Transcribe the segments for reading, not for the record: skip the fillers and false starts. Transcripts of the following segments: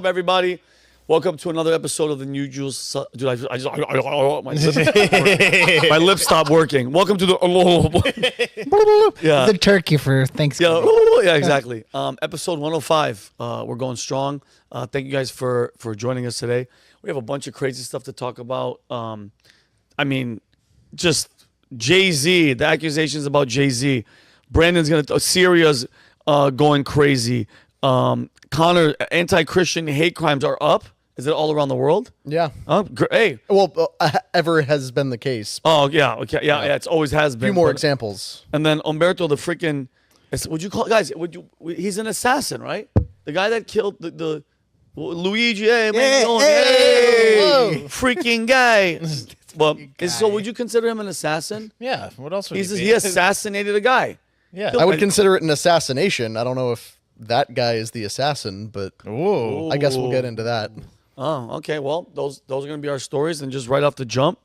up, everybody? Welcome to another episode of the New Juice. Dude, my lips stopped working. Welcome to the the turkey for Thanksgiving. Yeah, exactly. Episode 105. We're going strong. Thank you guys for joining us today. We have a bunch of crazy stuff to talk about. I mean, just Jay-Z, the accusations about Jay-Z. Syria's going crazy. Connor, anti-Christian hate crimes are up. Is it all around the world? Yeah. Hey. Well, ever has been the case. Oh, yeah. Okay. Yeah. It's always has been. A few more examples. And then Humberto, the freaking, would you call, guys, he's an assassin, right? The guy that killed the Luigi Mangione. Freaking guy. Well, so would you consider him an assassin? Yeah. What else would he be? He assassinated a guy. Yeah. I would consider it an assassination. I don't know if that guy is the assassin, but I guess we'll get into that. Oh, okay. Well, those are going to be our stories. And just right off the jump,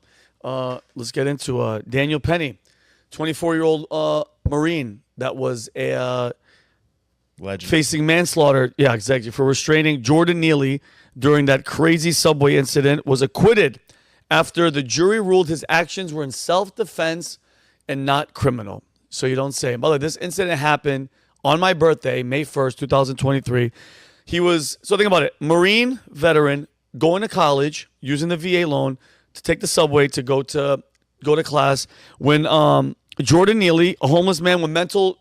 let's get into Daniel Penny, 24-year-old Marine that was a legend facing manslaughter. Yeah, exactly. For restraining Jordan Neely during that crazy subway incident, was acquitted after the jury ruled his actions were in self-defense and not criminal. So you don't say. By the way, this incident happened on my birthday, May 1st, 2023. So think about it, Marine veteran, going to college, using the VA loan to take the subway to go to class, when Jordan Neely, a homeless man with mental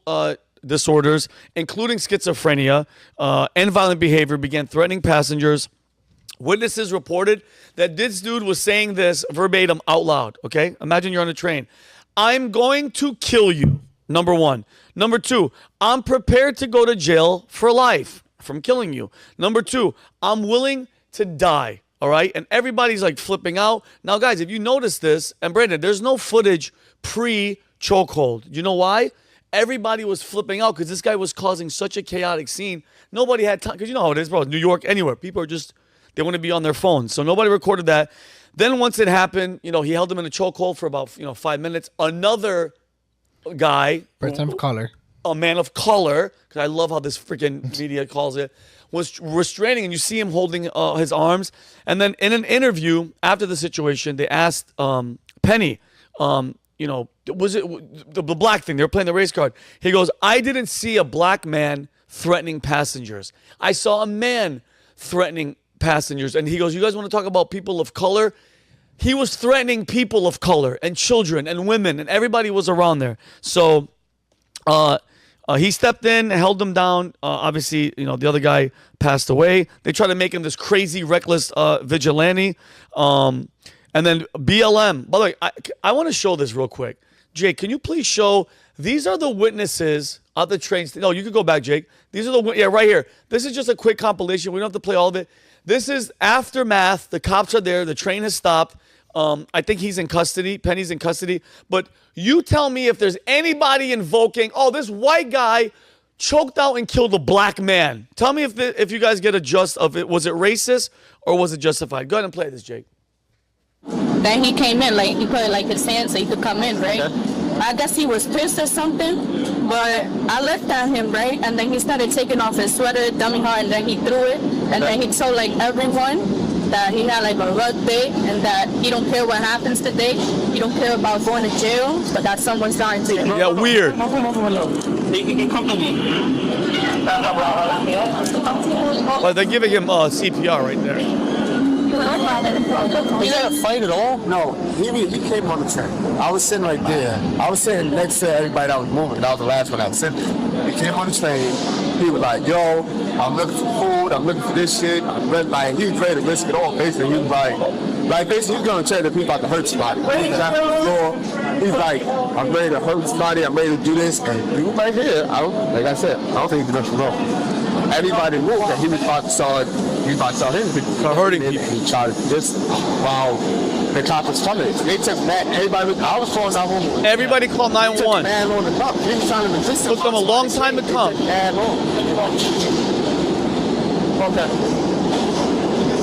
disorders, including schizophrenia and violent behavior, began threatening passengers. Witnesses reported that this dude was saying this verbatim out loud, okay? Imagine you're on a train. I'm going to kill you, number one. Number two, I'm prepared to go to jail for life from killing you. Number two, I'm willing to die, all right? And everybody's like flipping out. Now, guys, if you notice this, and Brandon, there's no footage pre-chokehold. You know why? Everybody was flipping out because this guy was causing such a chaotic scene. Nobody had time, because you know how it is, bro. New York, anywhere. People are just, they want to be on their phones. So nobody recorded that. Then once it happened, he held him in a chokehold for about 5 minutes. Another guy, Person of color, a man of color, because I love how this freaking media calls it, was restraining, and you see him holding his arms. And then in an interview after the situation, they asked Penny, was it the black thing? They were playing the race card. He goes, I didn't see a black man threatening passengers. I saw a man threatening passengers. And he goes, you guys want to talk about people of color? He was threatening people of color and children and women, and everybody was around there. So he stepped in, held them down. Obviously, the other guy passed away. They tried to make him this crazy, reckless vigilante. And then BLM. By the way, I want to show this real quick. Jake, can you please show? These are the witnesses at the train. No, you could go back, Jake. These are right here. This is just a quick compilation. We don't have to play all of it. This is aftermath. The cops are there. The train has stopped. I think he's in custody. Penny's in custody. But you tell me if there's anybody invoking, this white guy choked out and killed a black man. Tell me if you guys get a just of it. Was it racist or was it justified? Go ahead and play this, Jake. Then he came in, he put his hand so he could come in, right? Okay. I guess he was pissed or something, but I looked at him, right? And then he started taking off his sweater, dummy hard, and then he threw it. And then he told everyone that he had a rough day and that he don't care what happens today. He don't care about going to jail, but that someone's dying to him. Yeah, weird. Well, they're giving him CPR right there. Is that a fight at all? No, he came on the train. I was sitting right there. I was sitting next to everybody that was moving. That was the last one I was sitting. He came on the train. He was like, yo, I'm looking for food. I'm looking for this shit. He was ready to risk it all. Basically, he was basically, he's going to tell the people about to hurt somebody. He's on the floor. He's like, I'm ready to hurt somebody. I'm ready to do this. And he was right here. Like I said, I don't think he did nothing wrong. Everybody knew that he was about to start hitting people. Hurting people. He tried to do this while the cops was coming. They took everybody. I was calling 911. Everybody called 911. Man on the top. He was trying to resist. Took them a long time to come.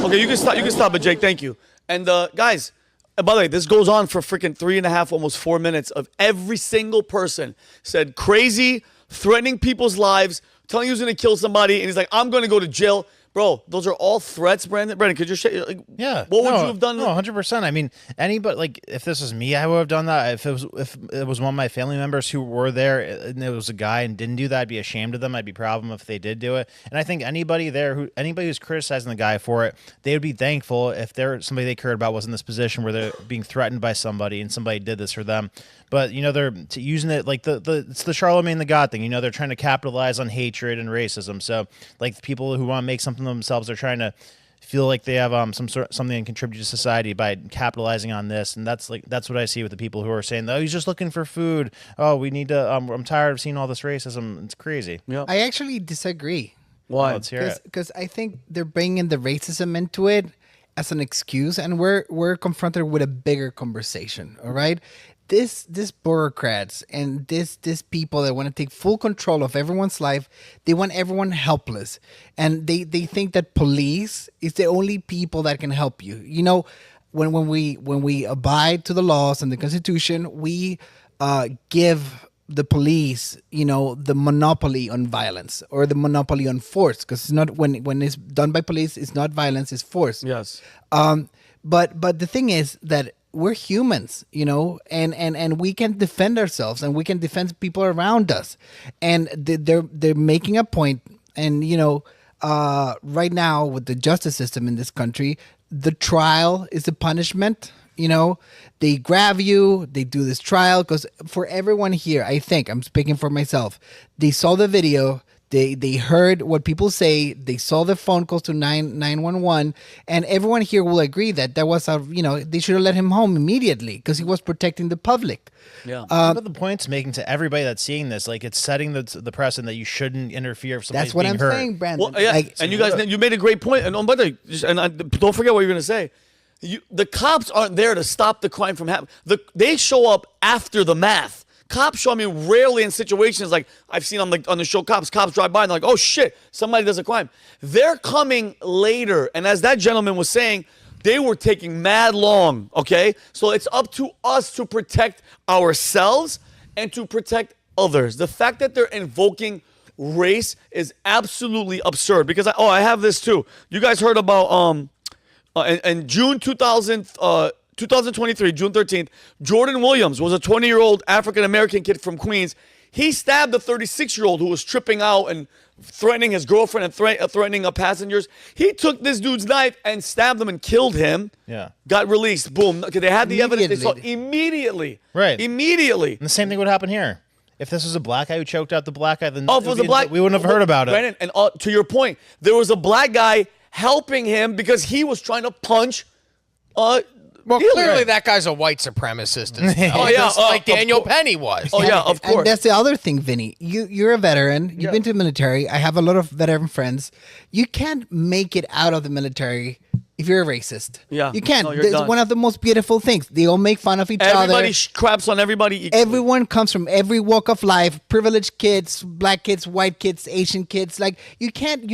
Okay, you can stop it, Jake. Thank you. And guys, by the way, this goes on for freaking 3.5, almost 4 minutes of every single person said crazy, threatening people's lives, telling he was going to kill somebody, and he's like, I'm going to go to jail. Bro, those are all threats, Brandon. Brandon, could you share? Like, Yeah. What would you have done? No, 100%. I mean, anybody, like, if this was me, I would have done that. If it was one of my family members who were there and it was a guy and didn't do that, I'd be ashamed of them. I'd be proud of them if they did do it. And I think anybody who's criticizing the guy for it, they would be thankful if somebody they cared about was in this position where they're being threatened by somebody and somebody did this for them. But, they're using it like it's the Charlemagne the God thing. They're trying to capitalize on hatred and racism. So, like, the people who want to make something of themselves are trying to feel like they have something to contribute to society by capitalizing on this. And that's what I see with the people who are saying, oh, he's just looking for food. Oh, we need to, I'm tired of seeing all this racism. It's crazy. Yeah. I actually disagree. Why? Let's hear it. Because I think they're bringing the racism into it as an excuse, and we're confronted with a bigger conversation. All right, this bureaucrats and this people that want to take full control of everyone's life, they want everyone helpless, and they think that police is the only people that can help you. When we abide to the laws and the Constitution, we give the police, the monopoly on violence or the monopoly on force, because it's not when it's done by police, it's not violence, it's force. Yes. But the thing is that we're humans, and we can defend ourselves and we can defend people around us, and they're making a point. And right now with the justice system in this country, the trial is the punishment. They grab you, they do this trial, because for everyone here, I think, I'm speaking for myself, they saw the video, they heard what people say, they saw the phone calls to 911, and everyone here will agree that was they should have let him home immediately because he was protecting the public. Yeah. But the point's making to everybody that's seeing this, like, it's setting the precedent that you shouldn't interfere if somebody's That's what being I'm hurt. saying, Brandon. Well, yeah, and you guys, you made a great point. And don't forget what you're going to say. The cops aren't there to stop the crime from happening. They show up after the math. Cops show, rarely in situations like I've seen on the show Cops drive by and they're like, oh shit, somebody does a crime. They're coming later. And as that gentleman was saying, they were taking mad long, okay? So it's up to us to protect ourselves and to protect others. The fact that they're invoking race is absolutely absurd, because I have this too. You guys heard about in June 2023, June 13th, Jordan Williams was a 20-year-old African-American kid from Queens. He stabbed a 36-year-old who was tripping out and threatening his girlfriend and threatening passengers. He took this dude's knife and stabbed him and killed him. Yeah. Got released. Boom. Okay, they had the evidence. They saw immediately. Right. Immediately. And the same thing would happen here. If this was a black guy who choked out the black guy, then if it was a black, we wouldn't have heard about it. Brandon, and to your point, there was a black guy helping him because he was trying to punch Well, clearly that guy's a white supremacist. Oh yeah, like Daniel Penny was. Oh yeah, of course. And that's the other thing, Vinny. You're a veteran. You've been to the military. I have a lot of veteran friends. You can't make it out of the military if you're a racist. Yeah. You can't. No, It's done. one of the most beautiful things. They all make fun of each Everybody other. craps on everybody equally. Everyone comes from every walk of life. Privileged kids, black kids, white kids, Asian kids. Like you can't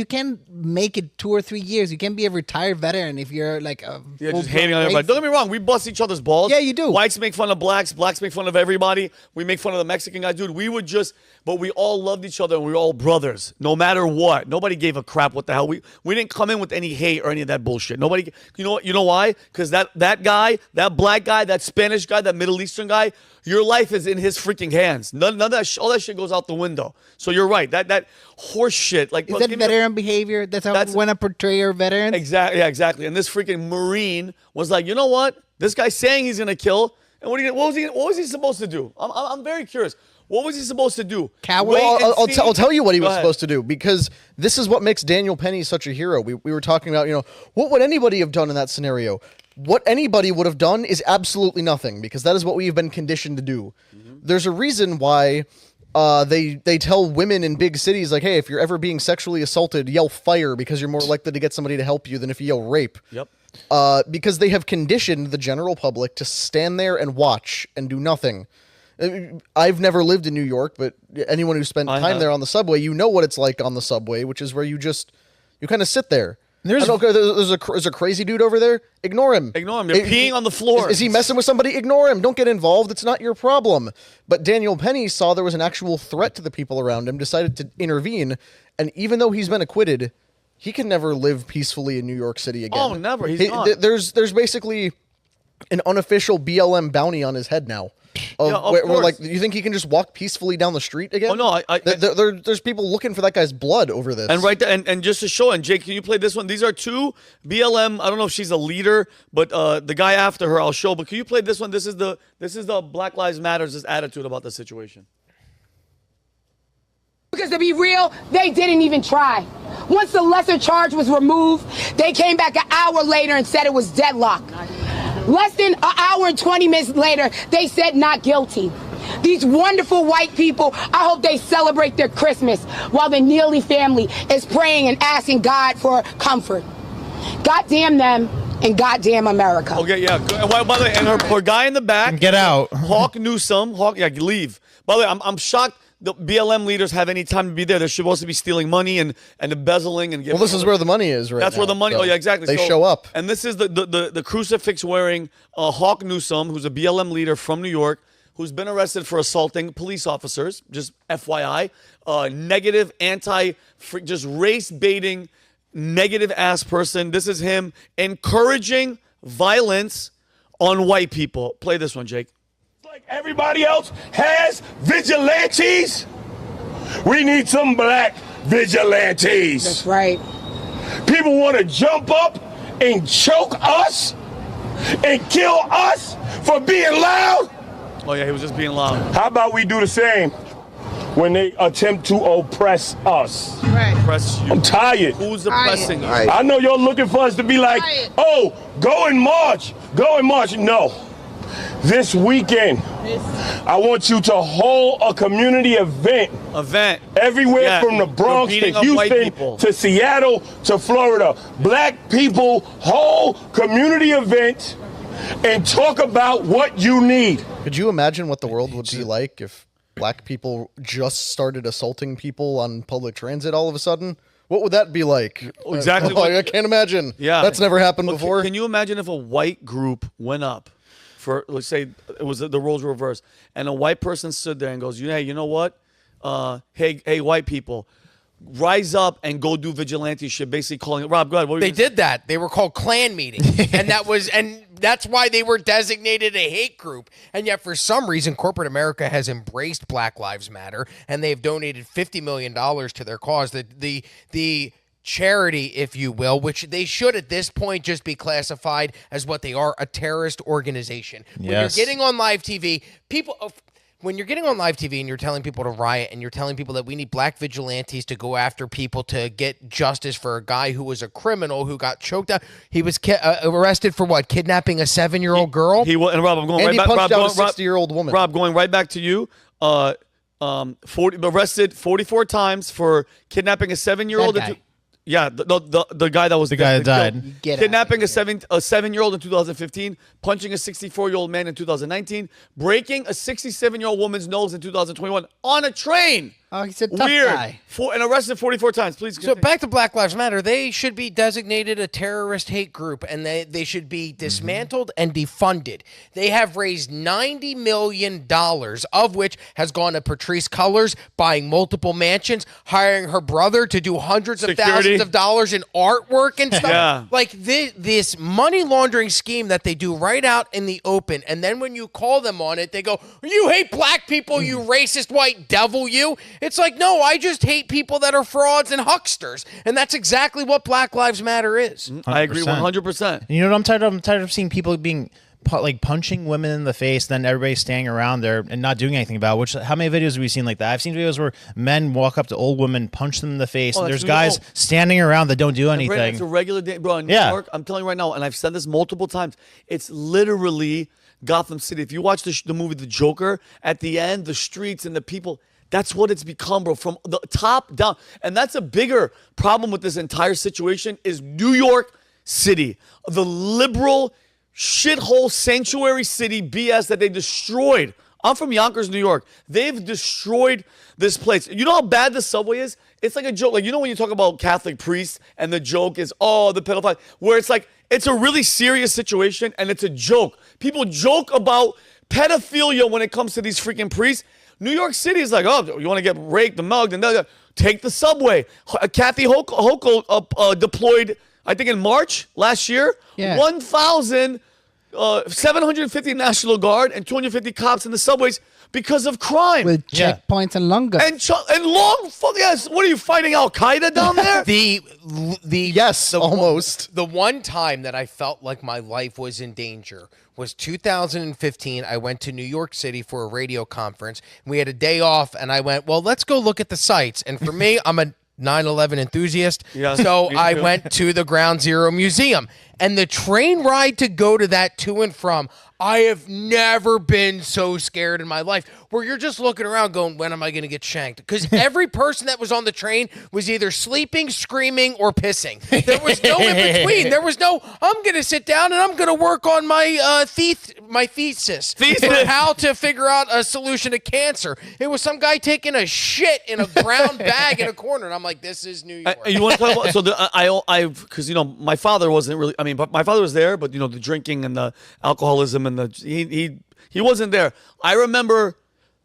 make it 2 or 3 years. You can't be a retired veteran if you're like a just hating on everybody. Don't get me wrong. We bust each other's balls. Yeah, you do. Whites make fun of blacks. Blacks make fun of everybody. We make fun of the Mexican guys. Dude, but we all loved each other and we were all brothers. No matter what. Nobody gave a crap what the hell. We didn't come in with any hate or any of that bullshit. Nobody. You know what? You know why? Because that guy, that black guy, that Spanish guy, that Middle Eastern guy, your life is in his freaking hands. None of that. All that shit goes out the window. So you're right. That horse shit. Like, is that veteran behavior? That's how we want to portray our veterans? Exactly. Yeah, exactly. And this freaking Marine was like, you know what? This guy's saying he's gonna kill. And what was he supposed to do? I'm very curious. What was he supposed to do? Coward? Well, I'll tell you what he was supposed to do, because this is what makes Daniel Penny such a hero. We were talking about, what would anybody have done in that scenario? What anybody would have done is absolutely nothing, because that is what we have been conditioned to do. Mm-hmm. There's a reason why they tell women in big cities, like, hey, if you're ever being sexually assaulted, yell fire, because you're more likely to get somebody to help you than if you yell rape. Yep. Because they have conditioned the general public to stand there and watch and do nothing. I've never lived in New York, but anyone who spent time there on the subway, you know what it's like on the subway, which is where you kind of sit there. There's a crazy dude over there. Ignore him. Ignore him. They're peeing on the floor. Is he messing with somebody? Ignore him. Don't get involved. It's not your problem. But Daniel Penny saw there was an actual threat to the people around him, decided to intervene, and even though he's been acquitted, he can never live peacefully in New York City again. Oh, never. He's gone. There's basically an unofficial BLM bounty on his head now. Of Where, course. like, you think he can just walk peacefully down the street again? Oh, no, there's people looking for that guy's blood over this. And right there, and just to show, and Jake, can you play this one? These are two BLM. I don't know if she's a leader, but the guy after her, I'll show. But can you play this one? This is the Black Lives Matter's attitude about the situation. Because to be real, they didn't even try. Once the lesser charge was removed, they came back an hour later and said it was deadlock. Less than an hour and 20 minutes later, they said not guilty. These wonderful white people, I hope they celebrate their Christmas while the Neely family is praying and asking God for comfort. Goddamn them and goddamn America. Okay, yeah. By the way, and her guy in the back. Get out. Hawk Newsome. Leave. By the way, I'm shocked the BLM leaders have any time to be there. They're supposed to be stealing money and embezzling and. Well, this is where the money is, right? That's where the money. So oh yeah, exactly. They show up, and this is the crucifix wearing Hawk Newsome, who's a BLM leader from New York, who's been arrested for assaulting police officers. Just FYI, negative, just race baiting, negative ass person. This is him encouraging violence on white people. Play this one, Jake. Like everybody else has vigilantes, we need some black vigilantes. That's right. People want to jump up and choke us and kill us for being loud. Oh yeah, he was just being loud. How about we do the same when they attempt to oppress us? Right. Oppress you. I'm tired. Who's oppressing you? I know y'all looking for us to be like, oh, go and march. No. This weekend, I want you to hold a community event. Everywhere from the Bronx to Houston to Seattle to Florida. Black people, whole community event and talk about what you need. Could you imagine what the world would be like if black people just started assaulting people on public transit all of a sudden? What would that be like? Exactly. I can't imagine. Yeah. That's never happened before. Can you imagine if a white group went up for, let's say it was the roles were reversed, and a white person stood there and goes, hey, you know what? Hey, white people, rise up and go do vigilante shit, basically calling it. Rob, go ahead. They did that. They were called Klan meetings. and that's why they were designated a hate group. And yet for some reason, corporate America has embraced Black Lives Matter, and they've donated $50 million to their cause. The charity, if you will, which they should at this point just be classified as what they are, a terrorist organization. When you're getting on live TV, when you're getting on live TV and you're telling people to riot and you're telling people that we need black vigilantes to go after people to get justice for a guy who was a criminal who got choked out. He was arrested for what? Kidnapping a 7-year-old girl? And Rob, I'm going and right back. He punched out a 60-year-old woman. Rob, going right back to you. Arrested 44 times for kidnapping a 7-year-old. Yeah, the guy that was the guy that died. Kidnapping a 7-year-old in 2015, punching a 64-year-old man in 2019, breaking a 67-year-old woman's nose in 2021 on a train. Oh, he's a tough guy. And arrested 44 times. Please continue. So back to Black Lives Matter. They should be designated a terrorist hate group, and they should be dismantled and defunded. They have raised $90 million, of which has gone to Patrice Cullors, buying multiple mansions, hiring her brother to do hundreds of thousands of dollars in artwork and stuff. Yeah. Like this money laundering scheme that they do right out in the open, and then when you call them on it, they go, "You hate black people, you racist white devil, you." It's like, no, I just hate people that are frauds and hucksters. And that's exactly what Black Lives Matter is. 100%. I agree 100%. You know what I'm tired of? I'm tired of seeing people being punching women in the face, then everybody standing around there and not doing anything about it. Which, how many videos have we seen like that? I've seen videos where men walk up to old women, punch them in the face, and there's guys standing around that don't do anything. It's a regular day, bro. In New York, I'm telling you right now, and I've said this multiple times, it's literally Gotham City. If you watch the movie The Joker, at the end, the streets and the people, that's what it's become, bro, from the top down. And that's a bigger problem with this entire situation is New York City, the liberal shithole sanctuary city BS that they destroyed. I'm from Yonkers, New York. They've destroyed this place. You know how bad the subway is? It's like a joke. Like, you know when you talk about Catholic priests and the joke is, oh, the pedophile, where it's like, it's a really serious situation and it's a joke. People joke about pedophilia when it comes to these freaking priests. New York City is like, oh, you want to get raped and mugged and take the subway. Kathy Hochul deployed, I think in March last year, 1,750 National Guard and 250 cops in the subways because of crime. With checkpoints and long guns. And long, yes. What are you fighting, Al Qaeda down there? Almost. The one time that I felt like my life was in danger was 2015. I went to New York City for a radio conference. We had a day off, and I went, well, let's go look at the sites. And for me, I'm a 9/11 enthusiast, so I went to the Ground Zero Museum. And the train ride to go to that to and from, I have never been so scared in my life, where you're just looking around going, when am I going to get shanked? Because every person that was on the train was either sleeping, screaming, or pissing. There was no in between. There was no, I'm going to sit down and I'm going to work on my thesis for how to figure out a solution to cancer. It was some guy taking a shit in a brown bag in a corner. And I'm like, this is New York. You want to talk about, so because, my father wasn't really, but my father was there, but, the drinking and the alcoholism and he wasn't there. I remember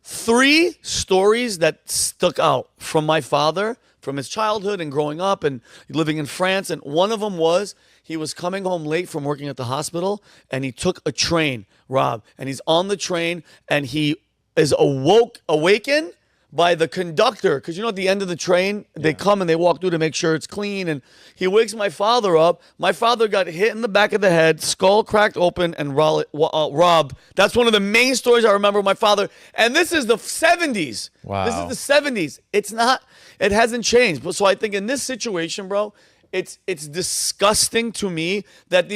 3 stories that stuck out from my father, from his childhood and growing up and living in France. And one of them was he was coming home late from working at the hospital, and he took a train, Rob, and he's on the train, and he is awakened by the conductor, because at the end of the train, they come and they walk through to make sure it's clean, and he wakes my father up. My father got hit in the back of the head, skull cracked open, and robbed. That's one of the main stories I remember of my father, and this is the 70s. Wow. This is the 70s. It hasn't changed. So I think in this situation, bro, it's disgusting to me that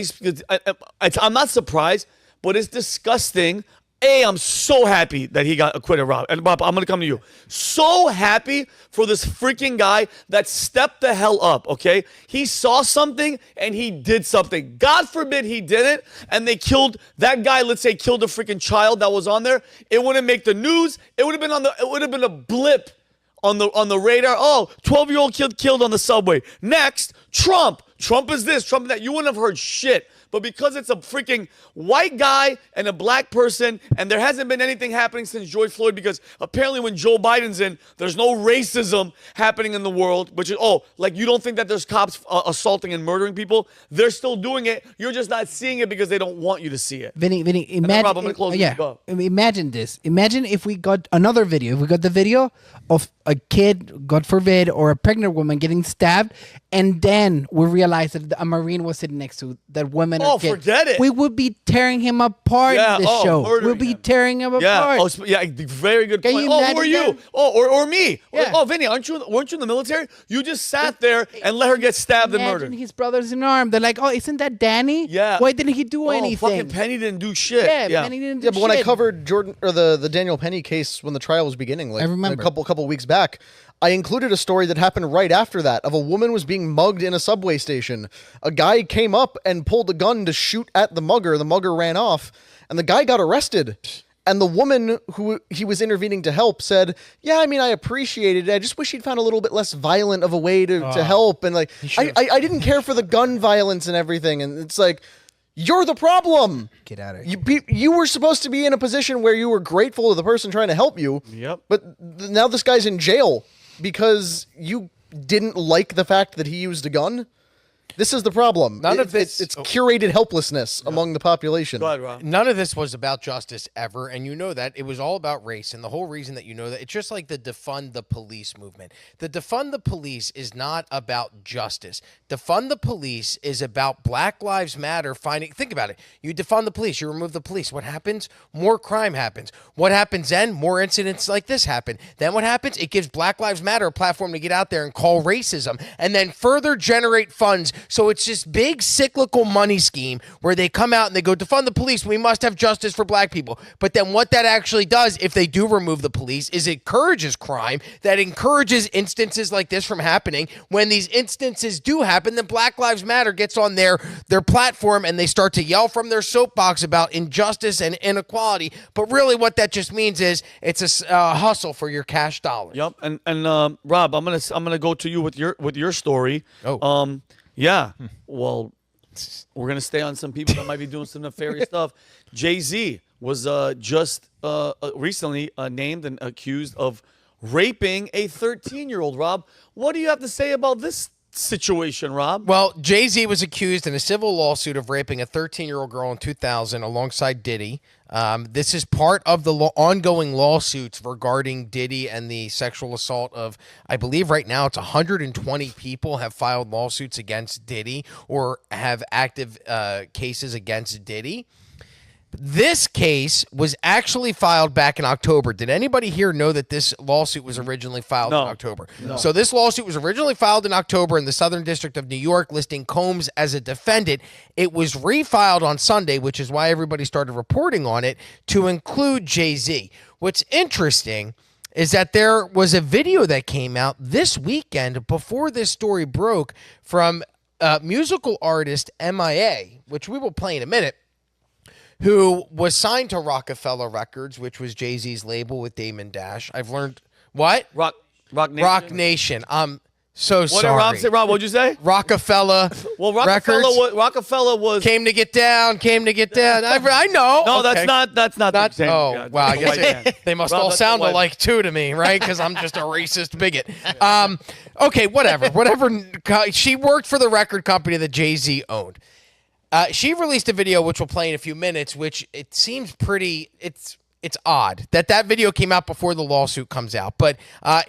I'm not surprised, but it's disgusting. I'm so happy that he got acquitted, Rob. And Bob, I'm going to come to you. So happy for this freaking guy that stepped the hell up, okay? He saw something and he did something. God forbid he didn't, and they killed that guy, let's say killed a freaking child that was on there. It wouldn't make the news. It would have been a blip on the radar. 12-year-old kid killed on the subway. Next, Trump. Trump is this, Trump is that. You wouldn't have heard shit. But because it's a freaking white guy and a black person, and there hasn't been anything happening since George Floyd, because apparently when Joe Biden's in, there's no racism happening in the world, which is, you don't think that there's cops assaulting and murdering people? They're still doing it. You're just not seeing it because they don't want you to see it. Vinny, imagine. Rob, I'm gonna close imagine this. Imagine if we got another video. If we got the video of a kid, God forbid, or a pregnant woman getting stabbed, and then we realized that a Marine was sitting next to that woman. Forget it. We would be tearing him apart in this show. We'll be tearing him apart. Very good point. Who are you? Or me. Yeah. Vinny, weren't you in the military? You just sat there and let her get stabbed and murdered. His brothers in arms. They're like, isn't that Danny? Yeah. Why didn't he do anything? Fucking Penny didn't do shit. Yeah, Penny didn't do shit. But when I covered Jordan or the Daniel Penny case when the trial was beginning, I remember. a couple weeks back, I included a story that happened right after that of a woman was being mugged in a subway station. A guy came up and pulled a gun to shoot at the mugger. The mugger ran off, and the guy got arrested. And the woman who he was intervening to help said, I appreciated it. I just wish he'd found a little bit less violent of a way to help. And I didn't care for the gun violence and everything. And it's like, you're the problem. Get out of here. You were supposed to be in a position where you were grateful to the person trying to help you. Yep. But now this guy's in jail because you didn't like the fact that he used a gun. This is the problem. It's curated helplessness among the population. Go ahead, Rob. None of this was about justice ever, and you know that. It was all about race, and the whole reason that you know that, it's just like the defund the police movement. The defund the police is not about justice. Defund the police is about Black Lives Matter finding... Think about it. You defund the police. You remove the police. What happens? More crime happens. What happens then? More incidents like this happen. Then what happens? It gives Black Lives Matter a platform to get out there and call racism, and then further generate funds. So it's this big cyclical money scheme where they come out and they go, defund the police, we must have justice for black people. But then what that actually does, if they do remove the police, is it encourages crime, that encourages instances like this from happening. When these instances do happen, then Black Lives Matter gets on their platform and they start to yell from their soapbox about injustice and inequality. But really what that just means is it's a hustle for your cash dollars. Yep. And Rob, I'm gonna go to you with your story. Yeah. Well, we're going to stay on some people that might be doing some nefarious stuff. Jay-Z was just recently named and accused of raping a 13-year-old. Rob, what do you have to say about this situation, Rob? Well, Jay-Z was accused in a civil lawsuit of raping a 13-year-old girl in 2000 alongside Diddy. This is part of the ongoing lawsuits regarding Diddy and the sexual assault of, I believe right now it's 120 people have filed lawsuits against Diddy or have active cases against Diddy. This case was actually filed back in October. Did anybody here know that this lawsuit was originally filed in October? No. So this lawsuit was originally filed in October in the Southern District of New York, listing Combs as a defendant. It was refiled on Sunday, which is why everybody started reporting on it, to include Jay-Z. What's interesting is that there was a video that came out this weekend before this story broke from musical artist MIA, which we will play in a minute, who was signed to Rockefeller Records, which was Jay-Z's label with Damon Dash. I've learned what? Rock Nation. Rock Nation. I'm so What sorry. did Rob say? Rob, what'd you say? Rockefeller. Well, Records. Rockefeller was Came to get down. I know. No, Okay. that's not the same. Oh, God, wow. I that's a white guess man. they must Rob, all that's a sound white- alike, too, to me, right? Because I'm just a racist bigot. Okay, whatever. She worked for the record company that Jay-Z owned. She released a video, which we'll play in a few minutes, which it seems pretty, it's odd that video came out before the lawsuit comes out. But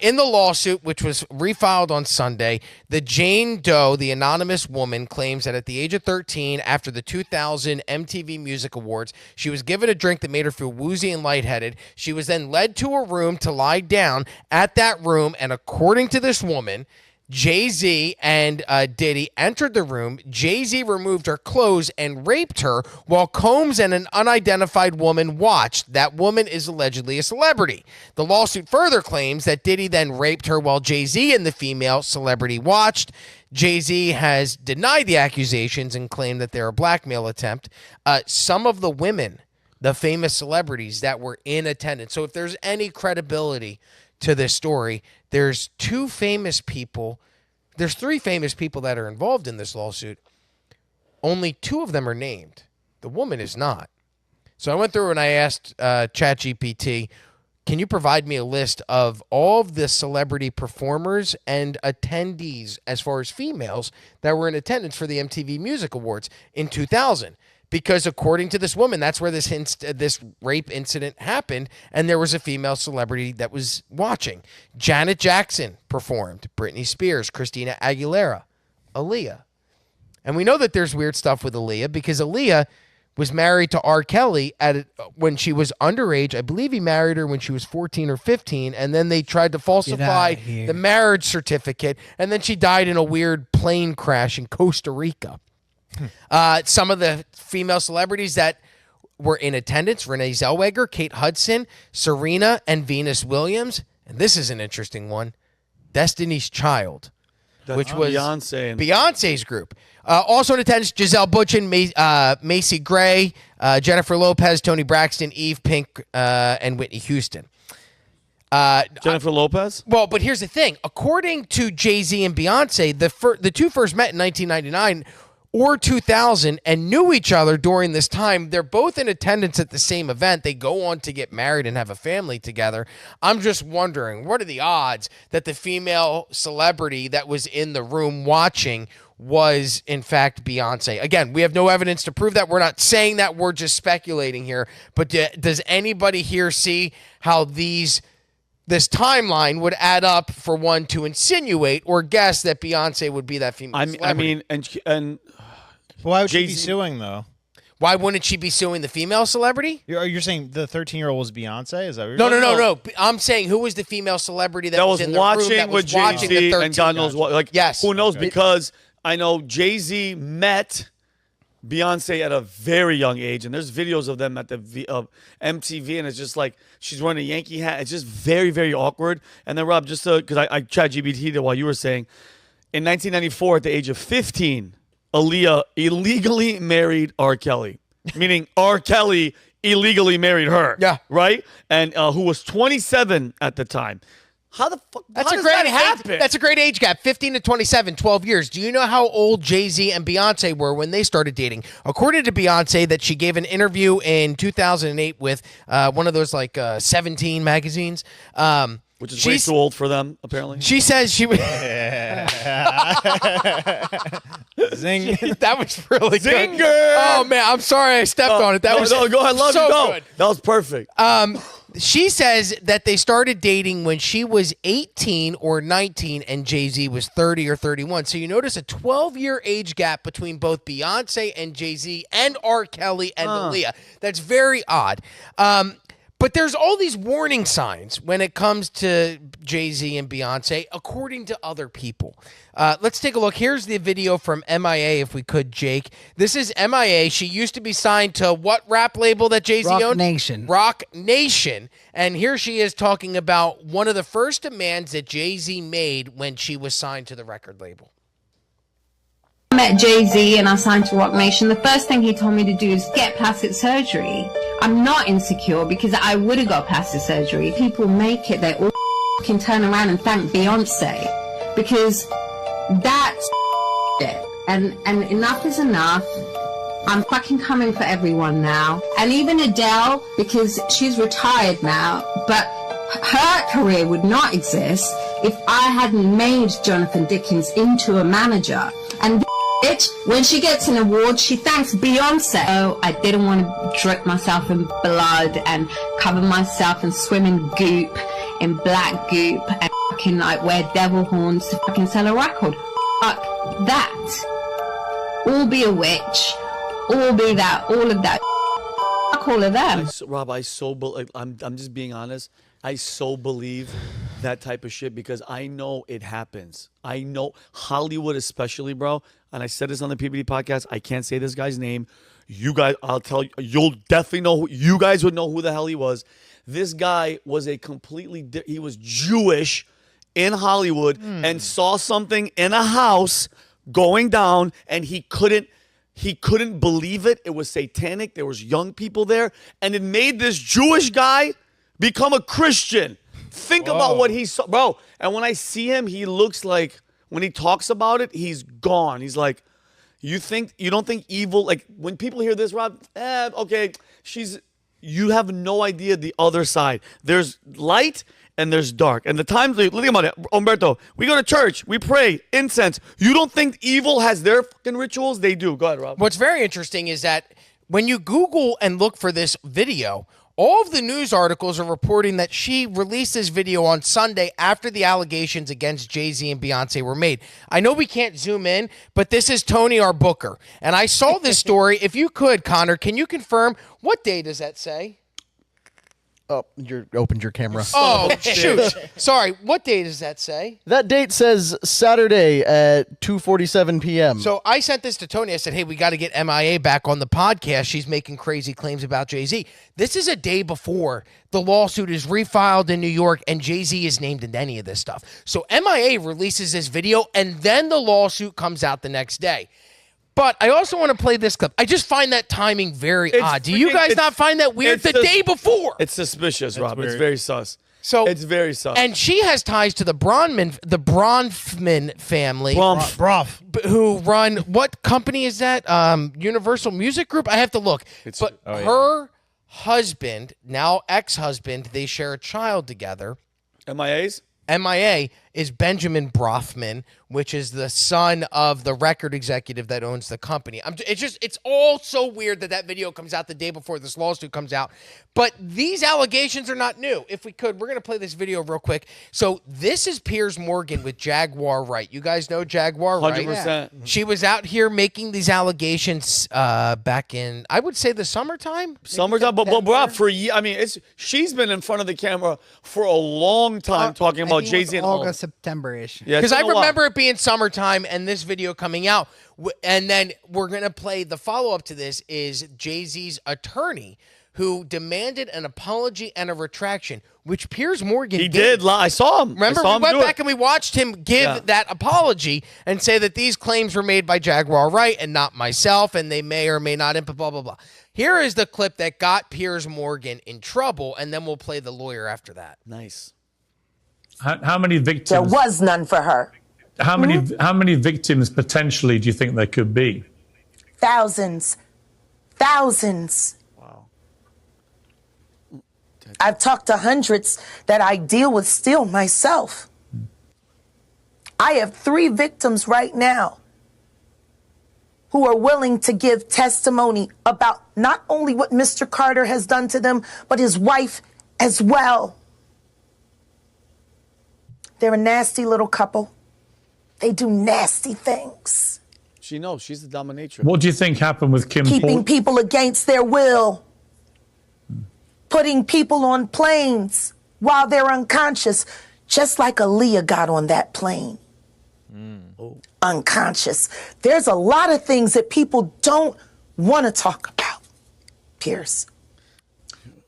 in the lawsuit, which was refiled on Sunday, the Jane Doe, the anonymous woman, claims that at the age of 13, after the 2000 MTV Music Awards, she was given a drink that made her feel woozy and lightheaded. She was then led to a room to lie down at that room, and according to this woman, Jay-Z and Diddy entered the room. Jay-Z removed her clothes and raped her while Combs and an unidentified woman watched. That woman is allegedly a celebrity. The lawsuit further claims that Diddy then raped her while Jay-Z and the female celebrity watched. Jay-Z has denied the accusations and claimed that they're a blackmail attempt. Some of the women, the famous celebrities that were in attendance, so if there's any credibility to this story, there's three famous people that are involved in this lawsuit. Only two of them are named. The woman is not. So I went through and I asked ChatGPT, can you provide me a list of all of the celebrity performers and attendees, as far as females, that were in attendance for the MTV Music Awards in 2000? Because according to this woman, that's where this rape incident happened, and there was a female celebrity that was watching. Janet Jackson performed, Britney Spears, Christina Aguilera, Aaliyah. And we know that there's weird stuff with Aaliyah because Aaliyah was married to R. Kelly when she was underage. I believe he married her when she was 14 or 15, and then they tried to falsify the marriage certificate, and then she died in a weird plane crash in Costa Rica. Some of the female celebrities that were in attendance: Renee Zellweger, Kate Hudson, Serena, and Venus Williams. And this is an interesting one: Destiny's Child, which was Beyonce's group. Also in attendance: Giselle Bündchen, Macy Gray, Jennifer Lopez, Toni Braxton, Eve Pink, and Whitney Houston. Jennifer Lopez? Well, but here's the thing: according to Jay-Z and Beyonce, the two first met in 1999. Or 2000 and knew each other during this time. They're both in attendance at the same event. They go on to get married and have a family together. I'm just wondering, what are the odds that the female celebrity that was in the room watching was in fact Beyonce? Again, we have no evidence to prove that. We're not saying that. We're just speculating here. But does anybody here see how this timeline would add up for one to insinuate or guess that Beyonce would be that female celebrity? I mean, and why would she be suing, though? Why wouldn't she be suing the female celebrity? You're saying the 13-year-old was Beyonce? Is that what you're No. I'm saying who was the female celebrity that was in the watching room that was with watching the Jay-Z 13? and God knows what. Like, yes. Who knows? Because I know Jay-Z met Beyonce at a very young age, and there's videos of them at the MTV, and it's just like she's wearing a Yankee hat. It's just very, very awkward. And then, Rob, just because I ChatGPT'd it while you were saying, in 1994, at the age of 15, Aaliyah illegally married R. Kelly, meaning R. Kelly illegally married her. Yeah. Right? And who was 27 at the time. How the fuck? That's how a does great that happen? That's a great age gap. 15 to 27, 12 years. Do you know how old Jay-Z and Beyonce were when they started dating? According to Beyonce, that she gave an interview in 2008 with one of those 17 magazines. Which is way too old for them, apparently. She says she would. Zing. That was really Zinger! good. Oh man, I'm sorry I stepped on it. That was go ahead, love so you, go. good. That was perfect. She says that they started dating when she was 18 or 19 and Jay-Z was 30 or 31. So you notice a 12-year age gap between both Beyonce and Jay-Z and R. Kelly and Aaliyah. That's very odd. But there's all these warning signs when it comes to Jay-Z and Beyonce, according to other people. Let's take a look. Here's the video from MIA, if we could, Jake. This is MIA. She used to be signed to what rap label that Jay-Z owned? Rock Nation. Rock Nation. And here she is talking about one of the first demands that Jay-Z made when she was signed to the record label. I met Jay-Z and I signed to Rock Nation. The first thing he told me to do is get plastic surgery. I'm not insecure because I would have got plastic surgery. People make it, they all can turn around and thank Beyonce because that's it. And enough is enough. I'm fucking coming for everyone now. And even Adele, because she's retired now, but her career would not exist if I hadn't made Jonathan Dickens into a manager. And bitch, when she gets an award, she thanks Beyonce. Oh, I didn't want to drip myself in blood and cover myself and swim in goop, in black goop, and fucking like wear devil horns to fucking sell a record. Fuck that. All be a witch. All be that. All of that. Fuck all of them. Rob, I'm just being honest. I so believe that type of shit because I know it happens. I know Hollywood especially, bro. And I said this on the PBD podcast. I can't say this guy's name. You guys, I'll tell you, you'll definitely know. You guys would know who the hell he was. This guy was he was Jewish in Hollywood and saw something in a house going down and he couldn't believe it. It was satanic. There was young people there. And it made this Jewish guy become a Christian. Think about what he saw. Bro, and when I see him, he looks like, when he talks about it, he's gone. He's like, you don't think evil, like when people hear this, Rob, okay, you have no idea the other side. There's light and there's dark. And the times, think about it, Humberto, we go to church, we pray, incense. You don't think evil has their fucking rituals? They do. Go ahead, Rob. What's very interesting is that when you Google and look for this video, all of the news articles are reporting that she released this video on Sunday after the allegations against Jay-Z and Beyonce were made. I know we can't zoom in, but this is Tony, our booker. And I saw this story. If you could, Connor, can you confirm what day does that say? Oh, you opened your camera. Oh, shoot. Sorry. What day does that say? That date says Saturday at 2:47 p.m. So I sent this to Tony. I said, hey, we got to get MIA back on the podcast. She's making crazy claims about Jay-Z. This is a day before the lawsuit is refiled in New York and Jay-Z is named in any of this stuff. So MIA releases this video and then the lawsuit comes out the next day. But I also want to play this clip. I just find that timing very odd. Do you guys not find that weird? The day before. It's suspicious, Rob. It's very sus. So it's very sus. And she has ties to the Bronfman family. Who run, what company is that? Universal Music Group? I have to look. Her husband, now ex-husband, they share a child together. MIA is Benjamin Brofman, which is the son of the record executive that owns the company. It's all so weird that video comes out the day before this lawsuit comes out. But these allegations are not new. If we could, we're going to play this video real quick. So this is Piers Morgan with Jaguar Wright. You guys know Jaguar Wright? 100%. Yeah. She was out here making these allegations back in, I would say, the summertime. But Rob, she's been in front of the camera for a long time talking about Jay-Z and August, September-ish. Yeah, because I remember it being summertime and this video coming out. And then we're going to play the follow-up to this is Jay-Z's attorney who demanded an apology and a retraction, which Piers Morgan did. I saw him. Remember, we went back and we watched him give that apology and say that these claims were made by Jaguar Wright and not myself, and they may or may not, blah, blah, blah. Here is the clip that got Piers Morgan in trouble, and then we'll play the lawyer after that. Nice. How many victims? There was none for her. How many victims potentially do you think there could be? Thousands. Wow. I've talked to hundreds that I deal with still myself. I have 3 victims right now who are willing to give testimony about not only what Mr. Carter has done to them, but his wife as well. They're a nasty little couple. They do nasty things. She knows. She's the dominatrix. What do you think happened with Kim Keeping people against their will. Putting people on planes while they're unconscious, just like Aaliyah got on that plane. Unconscious. There's a lot of things that people don't want to talk about, Pierce.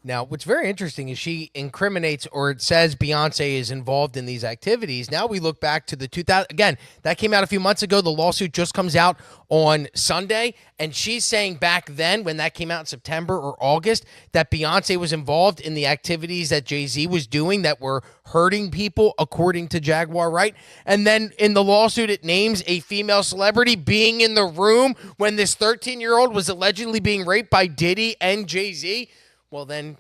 Now, what's very interesting is she incriminates, or it says Beyonce is involved in these activities. Now we look back to the 2000, again, that came out a few months ago. The lawsuit just comes out on Sunday, and she's saying back then, when that came out in September or August, that Beyonce was involved in the activities that Jay-Z was doing that were hurting people, according to Jaguar, right? And then in the lawsuit, it names a female celebrity being in the room when this 13-year-old was allegedly being raped by Diddy and Jay-Z. Well, then,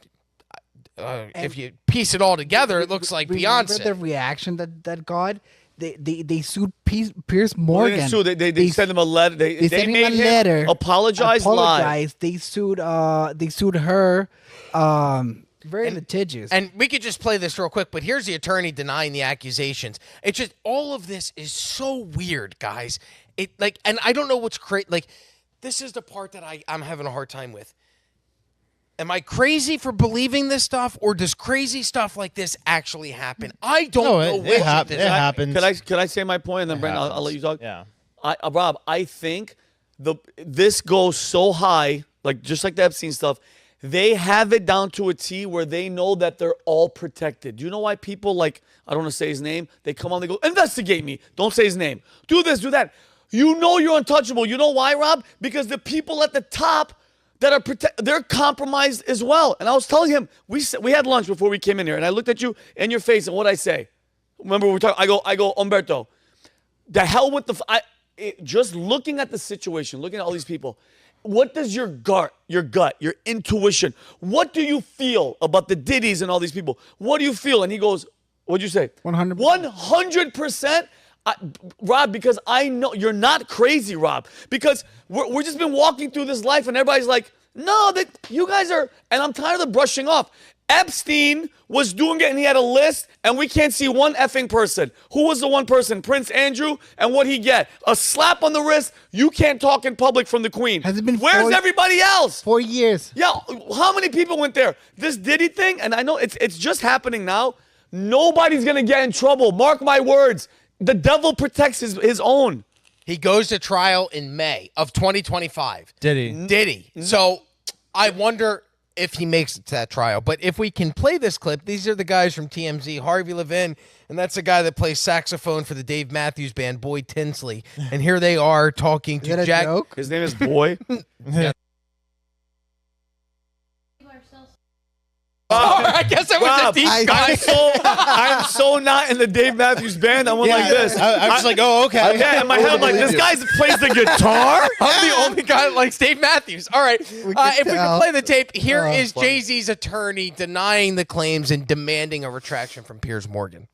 if you piece it all together, it looks like Beyonce. Remember the reaction that got? They sued Pierce Morgan. They sent him a letter. They sent him made a letter. Apologize live. They sued her. Very litigious. And we could just play this real quick, but here's the attorney denying the accusations. It's just, all of this is so weird, guys. And I don't know what's crazy. Like, this is the part that I'm having a hard time with. Am I crazy for believing this stuff, or does crazy stuff like this actually happen? I don't know which it happens. Can I say my point, and then Brandon, I'll let you talk? Yeah. Rob, I think this goes so high, like just like the Epstein stuff. They have it down to a T where they know that they're all protected. Do you know why people, like, I don't want to say his name, they come on, they go, investigate me. Don't say his name. Do this, do that. You know you're untouchable. You know why, Rob? Because the people at the top that are they're compromised as well. And I was telling him, we had lunch before we came in here, and I looked at you in your face, and what I say? Remember we were talking, I go, Humberto, the hell with just looking at the situation, looking at all these people, what does your gut, your intuition, what do you feel about the Diddies and all these people? What do you feel? And he goes, what'd you say? 100%. 100%? Rob, because I know you're not crazy, Rob, because we're just been walking through this life and everybody's like, no, that you guys are, and I'm tired of brushing off. Epstein was doing it and he had a list and we can't see one effing person. Who was the one person? Prince Andrew. And what'd he get? A slap on the wrist. You can't talk in public from the Queen. Has it been Where's everybody else? 4 years. Yeah, how many people went there? This Diddy thing, and I know it's just happening now. Nobody's going to get in trouble. Mark my words. The devil protects his own. He goes to trial in May of 2025. Diddy. So I wonder if he makes it to that trial. But if we can play this clip, these are the guys from TMZ, Harvey Levin, and that's the guy that plays saxophone for the Dave Matthews Band, Boyd Tinsley. And here they are talking to Jack. Joke? His name is Boy. Yeah. I guess that was Rob, a deep guy. I'm so not in the Dave Matthews Band. I went like this. I was like, oh, okay. Yeah, in my head, I'm like, this guy plays the guitar? I'm the only guy that likes Dave Matthews. All right. If we can play the tape, here is Jay-Z's attorney denying the claims and demanding a retraction from Piers Morgan.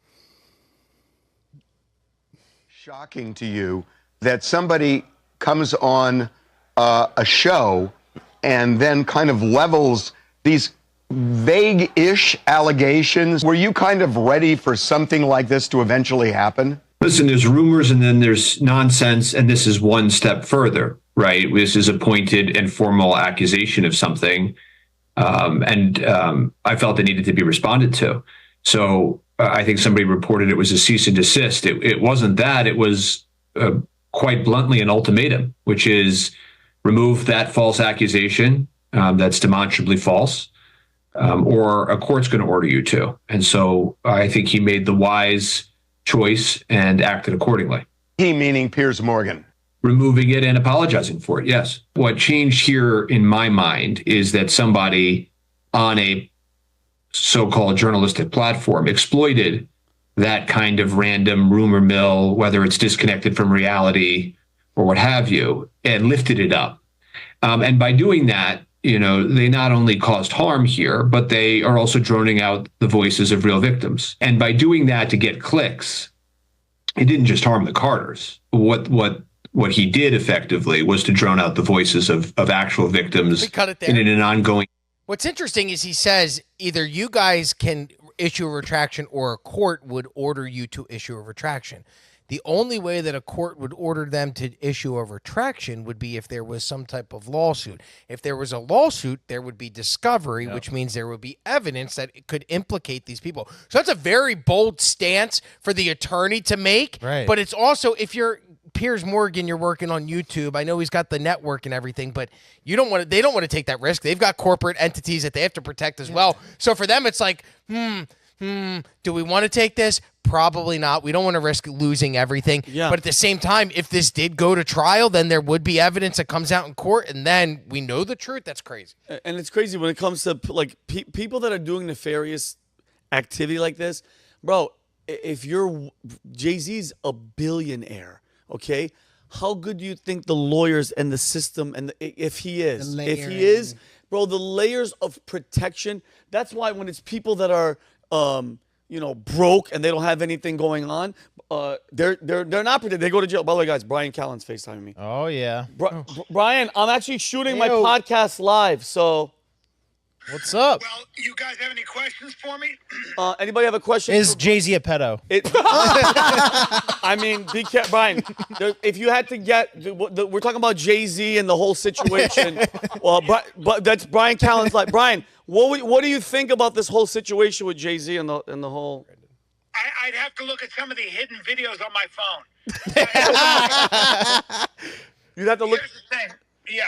Shocking to you that somebody comes on a show and then kind of levels these vague-ish allegations. Were you kind of ready for something like this to eventually happen? Listen, there's rumors and then there's nonsense, and this is one step further, right? This is a pointed and formal accusation of something, and I felt it needed to be responded to. So I think somebody reported it was a cease and desist. It wasn't that. It was quite bluntly an ultimatum, which is remove that false accusation that's demonstrably false, or a court's going to order you to. And so I think he made the wise choice and acted accordingly. He meaning Piers Morgan. Removing it and apologizing for it, yes. What changed here in my mind is that somebody on a so-called journalistic platform exploited that kind of random rumor mill, whether it's disconnected from reality or what have you, and lifted it up. And by doing that, they not only caused harm here, but they are also droning out the voices of real victims. And by doing that to get clicks, it didn't just harm the Carters. What he did effectively was to drone out the voices of actual victims in an ongoing. What's interesting is he says either you guys can issue a retraction or a court would order you to issue a retraction. The only way that a court would order them to issue a retraction would be if there was some type of lawsuit. If there was a lawsuit, there would be discovery, which means there would be evidence that it could implicate these people. So that's a very bold stance for the attorney to make. Right. But it's also, if you're Piers Morgan, you're working on YouTube. I know he's got the network and everything, but they don't want to take that risk. They've got corporate entities that they have to protect as well. So for them, it's like, do we want to take this? Probably not. We don't want to risk losing everything. Yeah. But at the same time, if this did go to trial, then there would be evidence that comes out in court, and then we know the truth. That's crazy. And it's crazy when it comes to people that are doing nefarious activity like this, bro. If you're Jay-Z's a billionaire, okay, how good do you think the lawyers and the system and if he is, bro, the layers of protection. That's why when it's people that are broke and they don't have anything going on, they're not protected. They go to jail. By the way, guys, Brian Callen's FaceTiming me. Oh yeah, Brian, I'm actually shooting my podcast live. So, what's up? Well, you guys have any questions for me? Anybody have a question? Is Jay-Z a pedo? I mean, Brian, if you had to get, we're talking about Jay-Z and the whole situation. Well, but that's Brian Callen's like, Brian, what do you think about this whole situation with Jay-Z and the whole? I'd have to look at some of the hidden videos on my phone. You'd have to look. Here's the thing. Yeah,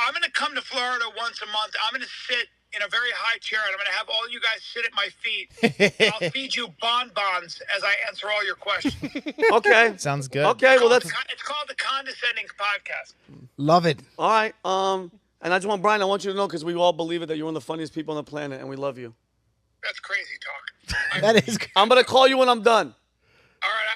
I'm going to come to Florida once a month. I'm going to sit in a very high chair, and I'm going to have all you guys sit at my feet. And I'll feed you bonbons as I answer all your questions. Okay. Sounds good. Okay, well, it's called the Condescending Podcast. Love it. All right. And I just want, Brian, I want you to know, because we all believe it, that you're one of the funniest people on the planet, and we love you. That's crazy talk. That is. I'm going to call you when I'm done. All right,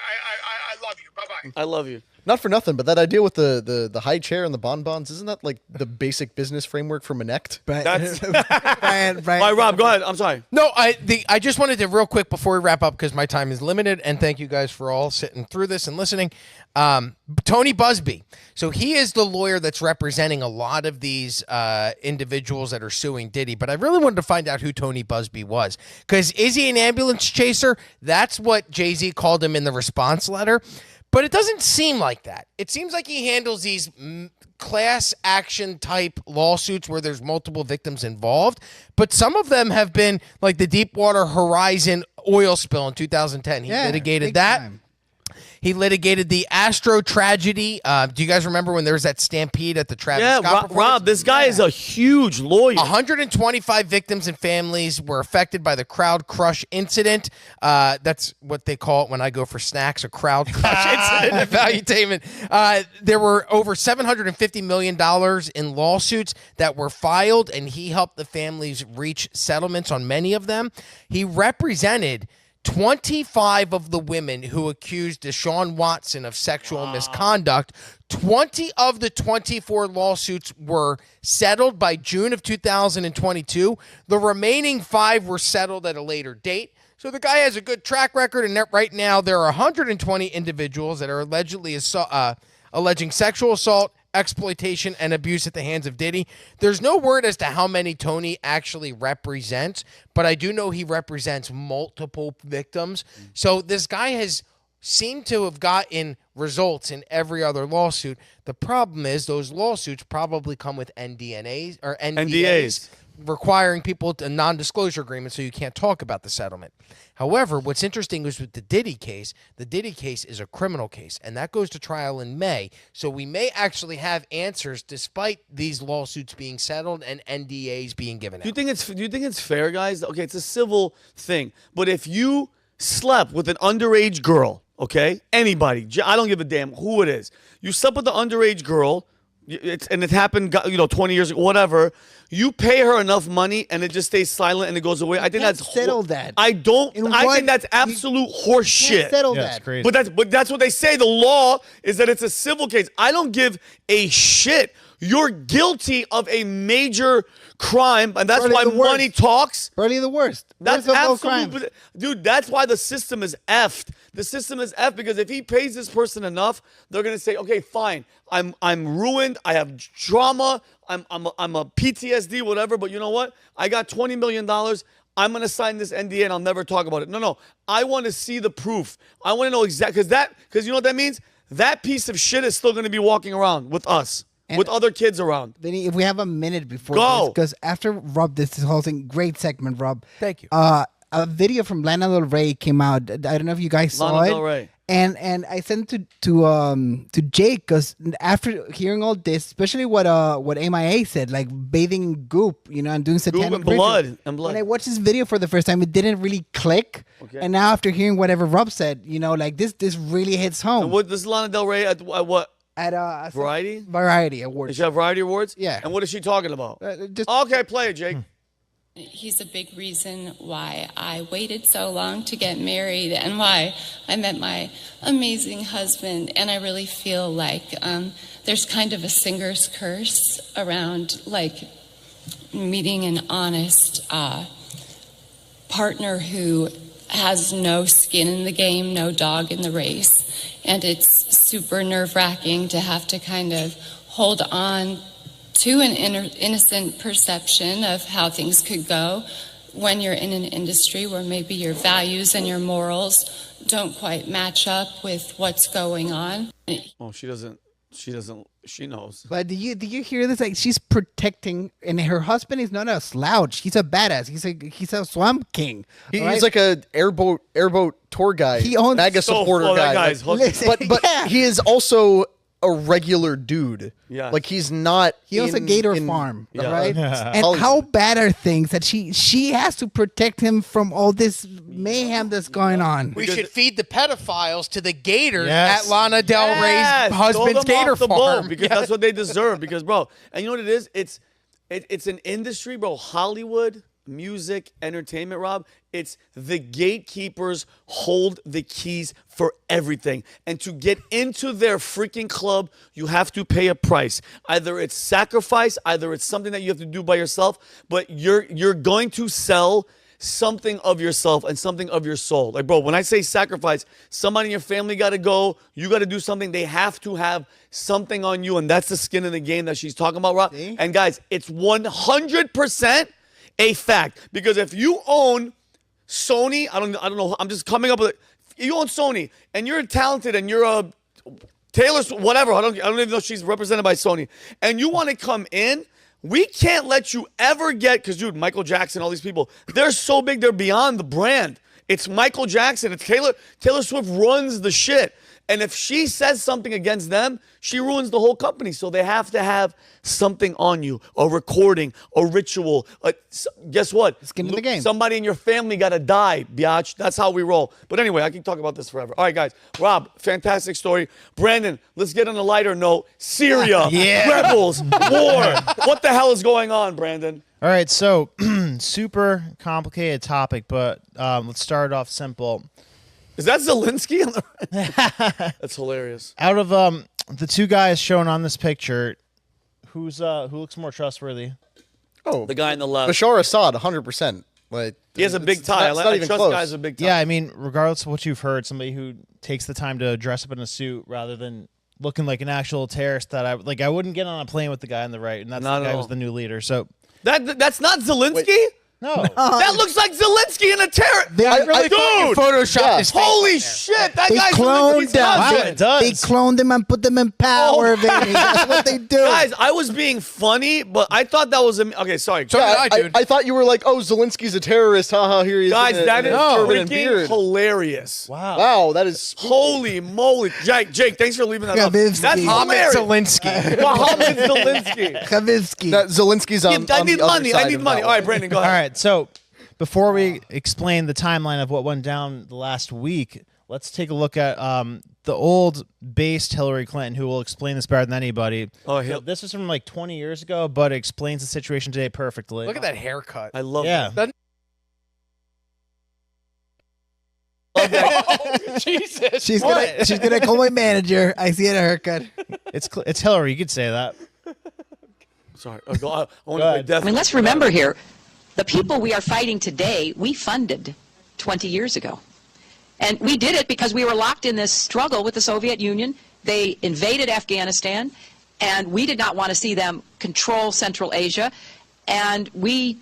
I love you. Bye-bye. I love you. Not for nothing, but that idea with the high chair and the bonbons, isn't that like the basic business framework for Manect? That's Brian. All right, Rob, go ahead. I'm sorry. No, I just wanted to real quick before we wrap up, because my time is limited, and thank you guys for all sitting through this and listening. Tony Busby. So he is the lawyer that's representing a lot of these individuals that are suing Diddy. But I really wanted to find out who Tony Busby was, because is he an ambulance chaser? That's what Jay-Z called him in the response letter. But it doesn't seem like that. It seems like he handles these class action type lawsuits where there's multiple victims involved. But some of them have been like the Deepwater Horizon oil spill in 2010. He litigated that. Time. He litigated the Astro tragedy. Do you guys remember when there was that stampede at the Travis Scott performance? Rob, this guy is a huge lawyer. 125 victims and families were affected by the crowd crush incident. That's what they call it when I go for snacks, a crowd crush incident at Valuetainment. There were over $750 million in lawsuits that were filed, and he helped the families reach settlements on many of them. He represented 25 of the women who accused Deshaun Watson of sexual misconduct. 20 of the 24 lawsuits were settled by June of 2022. The remaining 5 were settled at a later date. So the guy has a good track record, and right now there are 120 individuals that are alleging sexual assault, exploitation, and abuse at the hands of Diddy. There's no word as to how many Tony actually represents, but I do know he represents multiple victims. So this guy has seemed to have gotten results in every other lawsuit. The problem is those lawsuits probably come with NDAs. Requiring people a non-disclosure agreement so you can't talk about the settlement. However, what's interesting is with the Diddy case is a criminal case, and that goes to trial in May. So we may actually have answers despite these lawsuits being settled and NDAs being given out. Do you think it's fair, guys? Okay, it's a civil thing, but if you slept with an underage girl, okay, anybody, I don't give a damn who it is, you slept with an underage girl, and it happened, 20 years ago, whatever. You pay her enough money, and it just stays silent, and it goes away. I think that's settle that. I think that's absolute horse shit. Settle that. But that's what they say. The law is that it's a civil case. I don't give a shit you're guilty of a major crime, and that's why money talks. Probably the worst. That's Worst of all crimes. absolutely, dude. That's why the system is effed. The system is effed because if he pays this person enough, they're gonna say, okay, fine. I'm ruined. I have trauma. I'm a PTSD, whatever. But you know what? I got $20 million. I'm gonna sign this NDA and I'll never talk about it. No. I want to see the proof. I want to know exactly because you know what that means. That piece of shit is still gonna be walking around with us. And with other kids around. Vinny, if we have a minute before Go. because after Rob, this whole thing, great segment, Rob. Thank you. A video from Lana Del Rey came out. I don't know if you guys saw Lana it. Del Rey. And I sent it to Jake because after hearing all this, especially what MIA said, like bathing in goop, and doing satanic and blood rituals. and blood. When I watched this video for the first time, it didn't really click. Okay. And now after hearing whatever Rob said, like this really hits home. And what this is Lana Del Rey at what? At Variety? Variety Awards. Does she have Variety Awards? Yeah. And what is she talking about? Just okay, play it, Jake. He's a big reason why I waited so long to get married and why I met my amazing husband. And I really feel like there's kind of a singer's curse around like meeting an honest partner who has no skin in the game, no dog in the race. And it's super nerve-wracking to have to kind of hold on to an innocent perception of how things could go when you're in an industry where maybe your values and your morals don't quite match up with what's going on. Oh, she doesn't. She knows. But did you hear this? Like she's protecting, and her husband is not a slouch. He's a badass. He's a swamp king. He's like a airboat tour guy. He owns MAGA supporter guy. That guy's but yeah. he is also a regular dude. Yeah. Like he's not. He owns a gator farm, Yeah. right? Yeah. And how bad are things that she has to protect him from all this mayhem that's going on? We should feed the pedophiles to the gators Yes. at Lana Del Rey's husband's Throw them gator off the farm. boat because that's what they deserve. Because, bro, and you know what it is? It's an industry, bro. Hollywood, music, entertainment, Rob. It's the gatekeepers hold the keys for everything. And to get into their freaking club, you have to pay a price. Either it's sacrifice, either it's something that you have to do by yourself, but you're going to sell something of yourself and something of your soul. Like, bro, when I say sacrifice, somebody in your family got to go. You got to do something. They have to have something on you, and that's the skin in the game that she's talking about, Rob. See? And guys, it's 100% a fact, because if you own Sony, I don't know, I'm just coming up with it. You own Sony and you're talented and you're a Taylor, whatever. I don't even know if she's represented by Sony. And you want to come in, we can't let you ever get, because dude, Michael Jackson, all these people, they're so big, they're beyond the brand. It's Michael Jackson. It's Taylor Swift runs the shit. And if she says something against them, she ruins the whole company. So they have to have something on you, a recording, a ritual. Guess what? Skin in the game. Somebody in your family got to die, biatch. That's how we roll. But anyway, I can talk about this forever. All right, guys. Rob, fantastic story. Brandon, let's get on a lighter note. Syria, rebels, war. What the hell is going on, Brandon? All right, so super complicated topic, but let's start off simple. Is that Zelensky? That's hilarious. Out of the two guys shown on this picture, who looks more trustworthy? Oh, the guy on the left. Bashar Assad, 100%. Like he has a big tie. I trust guys with big ties. Yeah, I mean, regardless of what you've heard, somebody who takes the time to dress up in a suit rather than looking like an actual terrorist, that I wouldn't get on a plane with the guy on the right, and that's Not the at guy all. who's the new leader. So that's not Zelensky? no. That looks like Zelensky in a terror. They really dude, Photoshop his face holy in there. shit! That They guy's cloned Zelensky's them. husband. Wow, it does. They cloned them and put them in power, Vinny. That's what they do. Guys, I was being funny, but I thought that was okay. Sorry, So did I, dude. I thought you were like, oh, Zelensky's a terrorist. Haha, here he is. guys, that is turban and freaking beard. hilarious. Wow, that is Holy moly, Jake, thanks for leaving that up. Khabibski. That's Mohammed hilarious. Zelensky. Mohammed Zelensky. Khabibski. that Zelensky's on. I on need the other money. side I need of money. that All right, one. Brandon, go All ahead. right, so before we explain the timeline of what went down the last week, let's take a look at the old based Hillary Clinton, who will explain this better than anybody. Oh, So this is from like 20 years ago, but it explains the situation today perfectly. Look at that haircut. I love Yeah. that. Oh, Jesus. She's gonna call my manager. I see it a haircut. It's Hillary. You could say that. Sorry. I want to play death. I mean, let's remember here, the people we are fighting today, we funded 20 years ago. And we did it because we were locked in this struggle with the Soviet Union. They invaded Afghanistan, and we did not want to see them control Central Asia. And we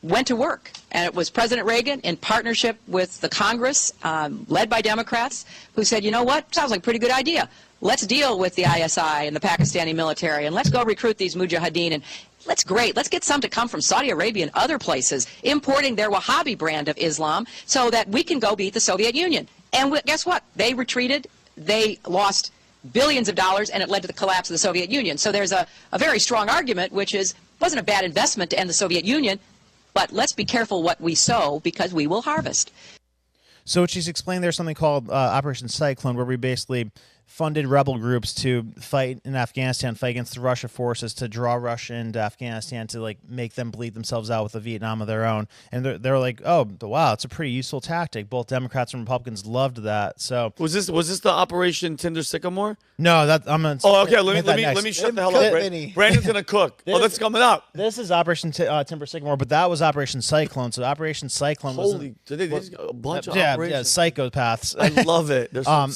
went to work. And it was President Reagan in partnership with the Congress, led by Democrats, who said, you know what, sounds like a pretty good idea. Let's deal with the ISI and the Pakistani military, and let's go recruit these mujahideen. And let's get some to come from Saudi Arabia and other places, importing their Wahhabi brand of Islam so that we can go beat the Soviet Union. And guess what? They retreated. They lost billions of dollars, and it led to the collapse of the Soviet Union. So there's a very strong argument, which is, it wasn't a bad investment to end the Soviet Union, but let's be careful what we sow because we will harvest. So what she's explained, there's something called Operation Cyclone, where we basically funded rebel groups to fight in Afghanistan, fight against the Russia forces, to draw Russia into Afghanistan, to like make them bleed themselves out with a Vietnam of their own. And they're like, oh wow, it's a pretty useful tactic. Both Democrats and Republicans loved that. So was this the Operation Tinder Sycamore? No, that I'm gonna. Oh, okay. Let me shut the hell up. Brandon's gonna cook. That's coming up. This is Operation Timber Sycamore, but that was Operation Cyclone. So Operation Cyclone was a bunch of operations. Psychopaths. I love it. They're so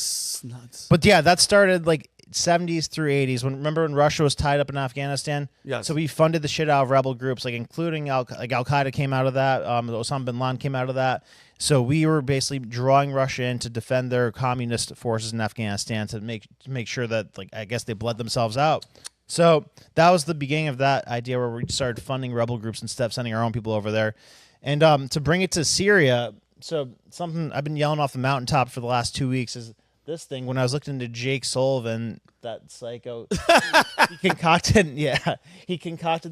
nuts. But yeah, that started like 70s through 80s. Remember when Russia was tied up in Afghanistan? Yes. So we funded the shit out of rebel groups, like including Al Qaeda came out of that. Osama bin Laden came out of that. So we were basically drawing Russia in to defend their communist forces in Afghanistan, to make sure that, like, I guess they bled themselves out. So that was the beginning of that idea, where we started funding rebel groups instead of sending our own people over there. And to bring it to Syria, so something I've been yelling off the mountaintop for the last 2 weeks is this thing. When I was looking into Jake Sullivan, that psycho, he concocted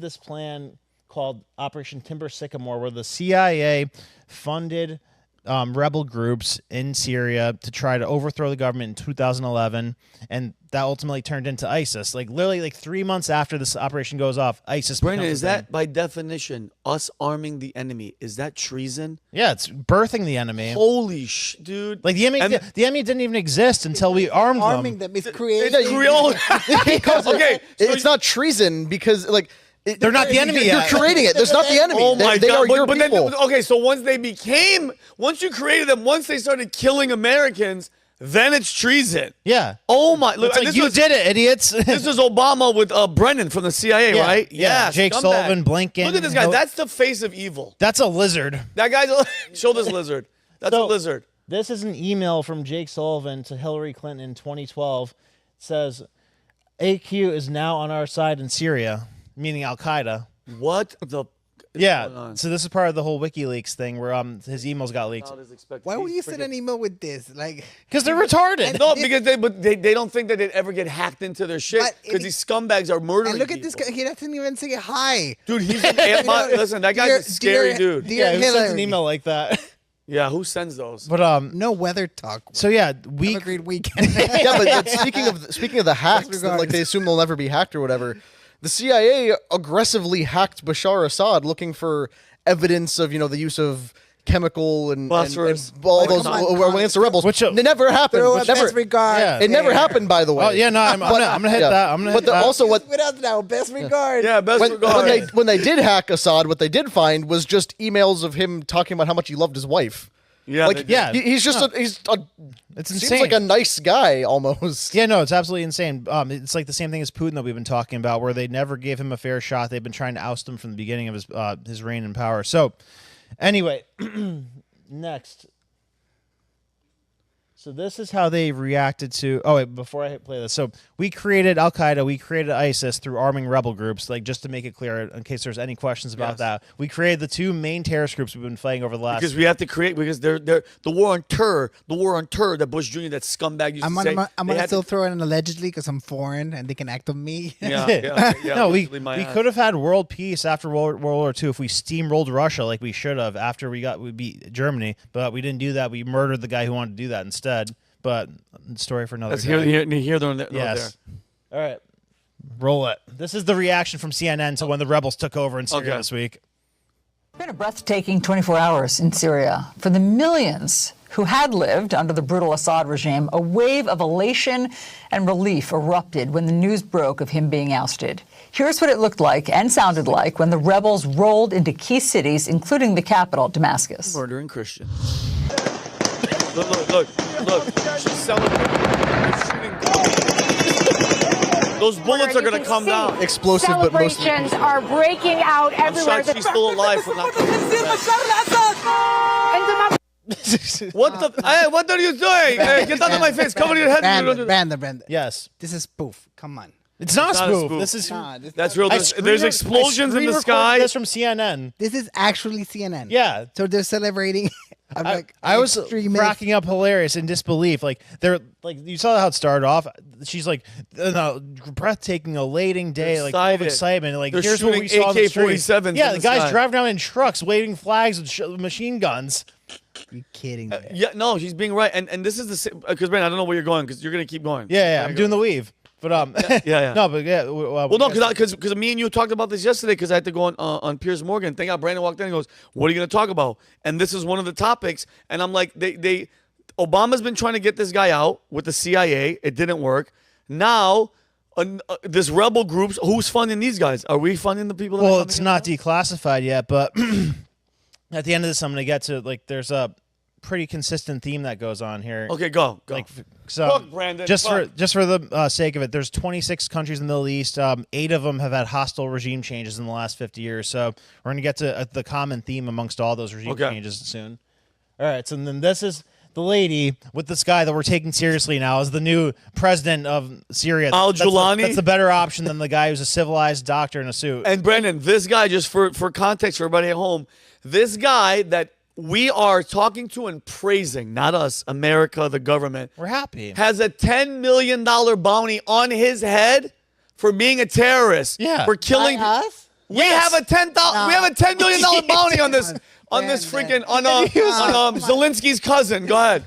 this plan called Operation Timber Sycamore, where the CIA funded rebel groups in Syria to try to overthrow the government in 2011, and that ultimately turned into ISIS. Like literally, like 3 months after this operation goes off, ISIS. Brandon, is that by definition us arming the enemy? Is that treason? Yeah, it's birthing the enemy. Holy dude! Like the enemy didn't even exist until we armed them. Arming them is creating. Okay, it's not treason because like. They're not the enemy You're yet. creating it. There's not the enemy. Oh my they God! are your people. Okay, so once you created them, once they started killing Americans, then it's treason. Yeah. Oh my! Look, like, you did it, idiots. This is Obama with Brennan from the CIA, right? Yeah. Jake Sullivan, Blinken. Look at this guy. That's the face of evil. That's a lizard. That guy's show this lizard. That's a lizard. This is an email from Jake Sullivan to Hillary Clinton in 2012. It says, AQ is now on our side in Syria, meaning Al Qaeda. What the? Yeah. So this is part of the whole WikiLeaks thing, where his emails got leaked. Why would you send an email with this? Like, because they're retarded. No, because they don't think that they'd ever get hacked into their shit, because these scumbags are murdering. And look at this guy. He doesn't even say hi. Dude, he's listen. That guy's a scary dude. Yeah, who sends an email like that? Yeah, who sends those? But no weather talk. So yeah, Have a great weekend. Yeah, but speaking of the hacks, that, like they assume they'll never be hacked or whatever. The CIA aggressively hacked Bashar Assad, looking for evidence of the use of chemical and all those against the rebels. Which it never happened. Best regard. Yeah. It never happened, by the way. Oh yeah, no, I'm gonna hit that. I'm gonna hit that. Also, with us now, best regard. Yeah, best regard. When they did hack Assad, what they did find was just emails of him talking about how much he loved his wife. Yeah, he's just it's seems insane. like a nice guy almost. Yeah, no, it's absolutely insane. It's like the same thing as Putin that we've been talking about, where they never gave him a fair shot. They've been trying to oust him from the beginning of his reign in power. So, anyway, next. So this is how they reacted to. Oh wait, before I play this, so we created Al Qaeda, we created ISIS through arming rebel groups. Like, just to make it clear, in case there's any questions about that, we created the two main terrorist groups we've been fighting over the last. Because we have to create, because they're the war on terror, that Bush Jr., that scumbag used to say. I'm gonna still throw in allegedly because I'm foreign and they can act on me. Yeah. No, we could have had world peace after World War II if we steamrolled Russia like we should have after we beat Germany, but we didn't do that. We murdered the guy who wanted to do that instead. But story for another day. Here, there. Yes. All right. Roll it. This is the reaction from CNN to when the rebels took over in Syria this week. It's been a breathtaking 24 hours in Syria for the millions who had lived under the brutal Assad regime, a wave of elation and relief erupted when the news broke of him being ousted. Here's what it looked like and sounded like when the rebels rolled into key cities, including the capital, Damascus. Murdering Christians. Look. She's celebrating. Those bullets are going to come down. Explosive, but mostly. Celebrations are breaking out everywhere. I'm shocked she's still alive from not coming what are you doing? Hey, get out of my face. Cover your head. Brandon. Yes. This is spoof. Come on. It's not a spoof. This is that's real. There's explosions in the sky. This from CNN. This is actually CNN. Yeah. So they're celebrating. I was cracking up hilarious in disbelief. Like they're like you saw how it started off. She's like breathtaking, elating day, like full of excitement. Like they're here's what we saw. AK-47s. Yeah, the guys driving around in trucks, waving flags with machine guns. You kidding? Yeah, no, she's being right. And this is the same because Brandon, I don't know where you're going because you're gonna keep going. Yeah, I'm doing the weave. But yeah. No, but yeah. Well, no, because me and you talked about this yesterday because I had to go on Piers Morgan. Thank God Brandon walked in and goes, "What are you going to talk about?" And this is one of the topics. And I'm like, Obama's been trying to get this guy out with the CIA. It didn't work. Now, this rebel groups. Who's funding these guys? Are we funding the people? Well, it's not declassified yet, but at the end of this, I'm going to get to there's a pretty consistent theme that goes on here. Okay, go. So, Brandon, just for the sake of it, there's 26 countries in the Middle East. 8 of them have had hostile regime changes in the last 50 years. So we're going to get to the common theme amongst all those regime changes soon. All right. So then this is the lady with this guy that we're taking seriously now as the new president of Syria. Al-Julani. That's the better option than the guy who's a civilized doctor in a suit. And Brandon, this guy, just for context for everybody at home, this guy that we are talking to and praising, not us, America, the government. We're happy. Has a $10 million bounty on his head for being a terrorist. Yeah. For killing us. We have a $10 million bounty on this. On this freaking on Zelensky's cousin. Go ahead.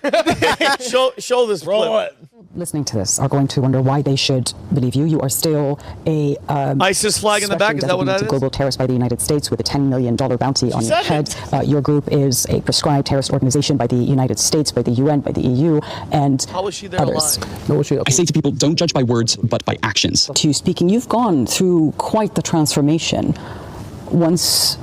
show this clip. Listening to this are going to wonder why they should believe you. You are still a ISIS flag in the back. Is that what that is? Global terrorist by the United States with a $10 million bounty on your head. Your group is a prescribed terrorist organization by the United States, by the UN, by the EU, and how is she there others. alive? I say to people, don't judge by words, but by actions. To speaking, you've gone through quite the transformation. Once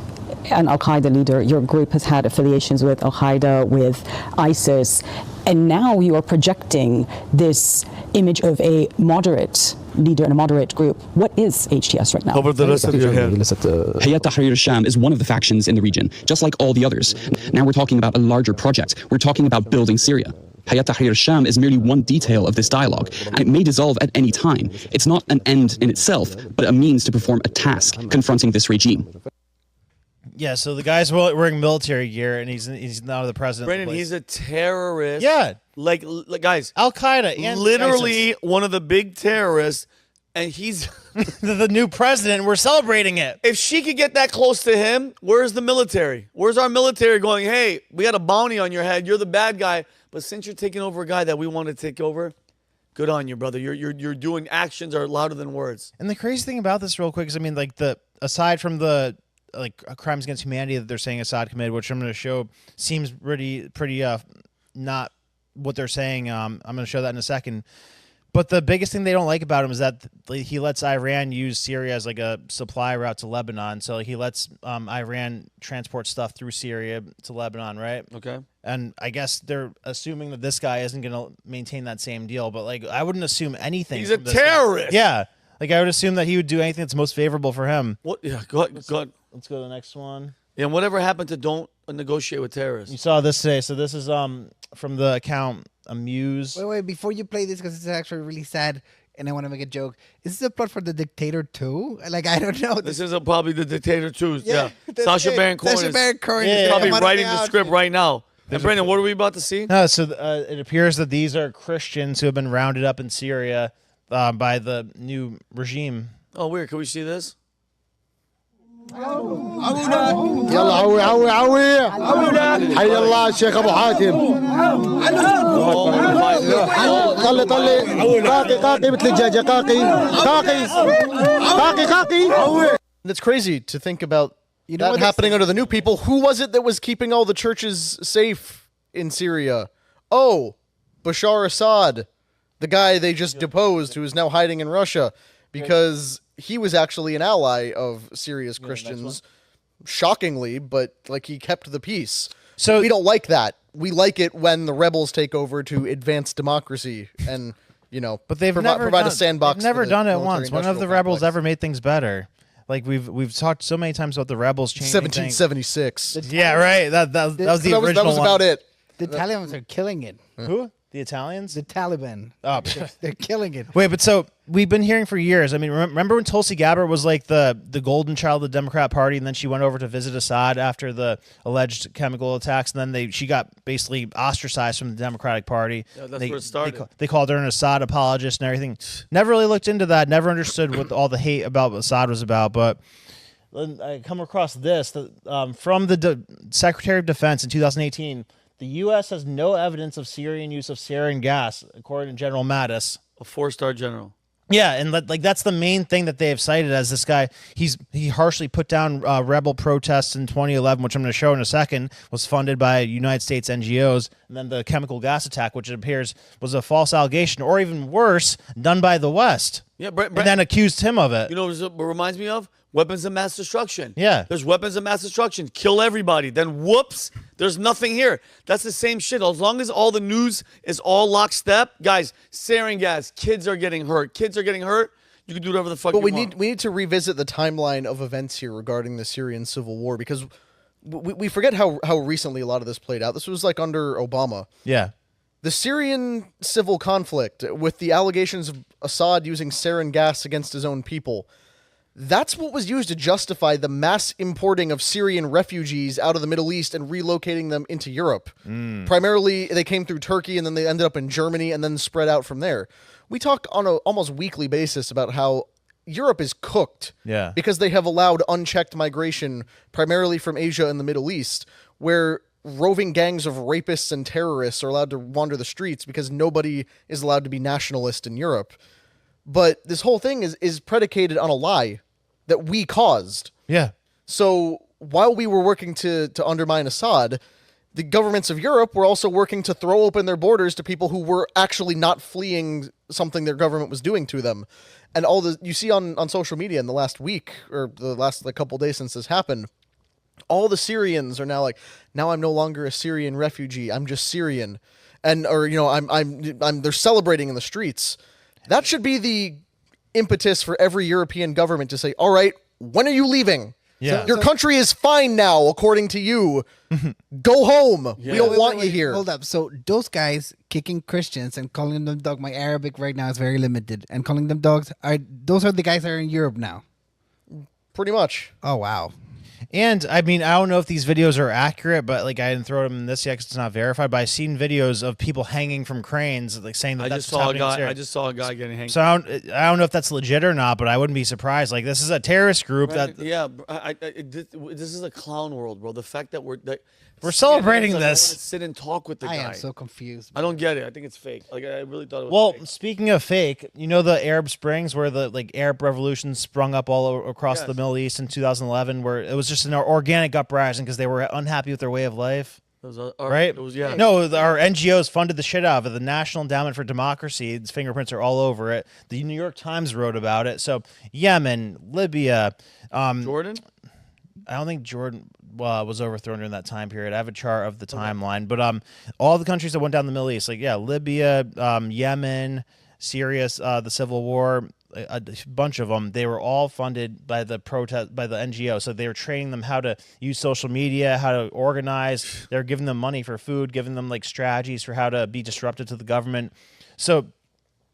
an Al-Qaeda leader, your group has had affiliations with Al-Qaeda, with ISIS, and now you are projecting this image of a moderate leader in a moderate group. What is HTS right now? Over the rest of your head. Hayat Tahrir al-Sham is one of the factions in the region, just like all the others. Now we're talking about a larger project. We're talking about building Syria. Hayat Tahrir al-Sham is merely one detail of this dialogue, and it may dissolve at any time. It's not an end in itself, but a means to perform a task confronting this regime. Yeah, so the guy's wearing military gear, and he's now the president. Brandon, he's a terrorist. Yeah. Like guys. Al-Qaeda. And literally ISIS. one of the big terrorists, and he's the new president. We're celebrating it. If she could get that close to him, where's the military? Where's our military going, hey, we got a bounty on your head. You're the bad guy. But since you're taking over a guy that we want to take over, good on you, brother. You're doing actions are louder than words. And the crazy thing about this real quick is, I mean, aside from the crimes against humanity that they're saying Assad committed, which I'm going to show seems pretty not what they're saying. I'm going to show that in a second. But the biggest thing they don't like about him is that he lets Iran use Syria as like a supply route to Lebanon. So he lets Iran transport stuff through Syria to Lebanon, right? Okay. And I guess they're assuming that this guy isn't going to maintain that same deal. But like, I wouldn't assume anything. He's a terrorist. Yeah. Like, I would assume that he would do anything that's most favorable for him. What? Yeah, go ahead. Let's go to the next one. Yeah, and whatever happened to don't negotiate with terrorists? You saw this today. So this is from the account Amuse. Wait, before you play this, because it's actually really sad, and I want to make a joke. Is this a plot for The Dictator 2? Like, I don't know. This is probably The Dictator 2. Yeah. That's Sacha it. Baron Cohen Sacha Baron Cohen is is probably coming writing out. the script right now. And Brandon, what are we about to see? No, so it appears that these are Christians who have been rounded up in Syria by the new regime. Oh, weird. Can we see this? يلا عوي عوي عوي حي الله الشيخ ابو حاتم طلي طلي قاقي قاقي مثل الدجاجه قاقي قاقي قاقي قاقي. That's crazy to think about know that happening under the new people. Who was it that was keeping all the churches safe in Syria. Oh, Bashar Assad, the guy they just deposed who is now hiding in Russia because he was actually an ally of Syria's Christians. Shockingly, but like he kept the peace. So we don't like that. We like it when the rebels take over to advance democracy and, but they've provide a sandbox. They've never done it once. When have the military-industrial rebels complex. ever made things better? Like we've talked so many times about the rebels changing 1776. Yeah, right. That was the original that was one. about it. The Taliban are killing it. Who? The Italians? The Taliban. Oh, They're killing it. wait, but so we've been hearing for years. I mean, remember when Tulsi Gabbard was like the golden child of the Democrat Party, and then she went over to visit Assad after the alleged chemical attacks, and then she got basically ostracized from the Democratic Party. Yeah, that's where it started. They called her an Assad apologist and everything. Never really looked into that. Never understood what all the hate about Assad was about, but. I come across this from the Secretary of Defense in 2018. The U.S. has no evidence of Syrian use of sarin gas, according to General Mattis. A 4-star general. Yeah, and like that's the main thing that they have cited as this guy. He harshly put down rebel protests in 2011, which I'm going to show in a second, was funded by United States NGOs, and then the chemical gas attack, which it appears was a false allegation, or even worse, done by the West. Yeah, and then accused him of it. You know what it reminds me of? Weapons of mass destruction. Yeah. There's weapons of mass destruction. Kill everybody. Then whoops, there's nothing here. That's the same shit. As long as all the news is all lockstep, guys, sarin gas, kids are getting hurt. Kids are getting hurt. You can do whatever the fuck you want. But we need to revisit the timeline of events here regarding the Syrian civil war because we forget how recently a lot of this played out. This was like under Obama. Yeah. The Syrian civil conflict with the allegations of Assad using sarin gas against his own people. That's what was used to justify the mass importing of Syrian refugees out of the Middle East and relocating them into Europe. Primarily, they came through Turkey and then they ended up in Germany and then spread out from there. We talk on an almost weekly basis about how Europe is cooked because they have allowed unchecked migration primarily from Asia and the Middle East, where roving gangs of rapists and terrorists are allowed to wander the streets because nobody is allowed to be nationalist in Europe. But this whole thing is predicated on a lie that we caused. Yeah. So while we were working to undermine Assad, the governments of Europe were also working to throw open their borders to people who were actually not fleeing something their government was doing to them. And all the you see on social media in the last week or the last couple days since this happened, all the Syrians are now like, now I'm no longer a Syrian refugee. I'm just Syrian. And I'm they're celebrating in the streets. That should be the impetus for every European government to say, all right, when are you leaving? Yeah. Your country is fine now, according to you. Go home. Yeah. We don't Wait, want wait, you here. Hold up. So those guys kicking Christians and calling them dog. My Arabic right now is very limited. And calling them dogs. Those are the guys that are in Europe now. Pretty much. Oh, wow. And I mean, I don't know if these videos are accurate, but like I didn't throw them in this yet because it's not verified. But I've seen videos of people hanging from cranes, like saying that I that's just what's saw a happening in guy. Syria. I just saw a guy getting hanged. So I don't know if that's legit or not, but I wouldn't be surprised. Like this is a terrorist group that Yeah, this is a clown world, bro. The fact that we're celebrating I wanna this. sit and talk with the I guy. am so confused. I don't get it. I think it's fake. Like I really thought it was. Well, fake. speaking of fake, you know the Arab Springs where the Arab revolution sprung up all across the Yes. Middle East in 2011, where it was just an organic uprising because they were unhappy with their way of life. Those are, Right? It was, yeah. No, our NGOs funded the shit out of it. The National Endowment for Democracy, its fingerprints are all over it. The New York Times wrote about it. So Yemen, Libya, Jordan. I don't think Jordan was overthrown during that time period. I have a chart of the timeline, but all the countries that went down the Middle East, like Libya, Yemen, Syria, the civil war, a bunch of them, they were all funded by the NGO. So they were training them how to use social media, how to organize. They're giving them money for food, giving them like strategies for how to be disruptive to the government. So,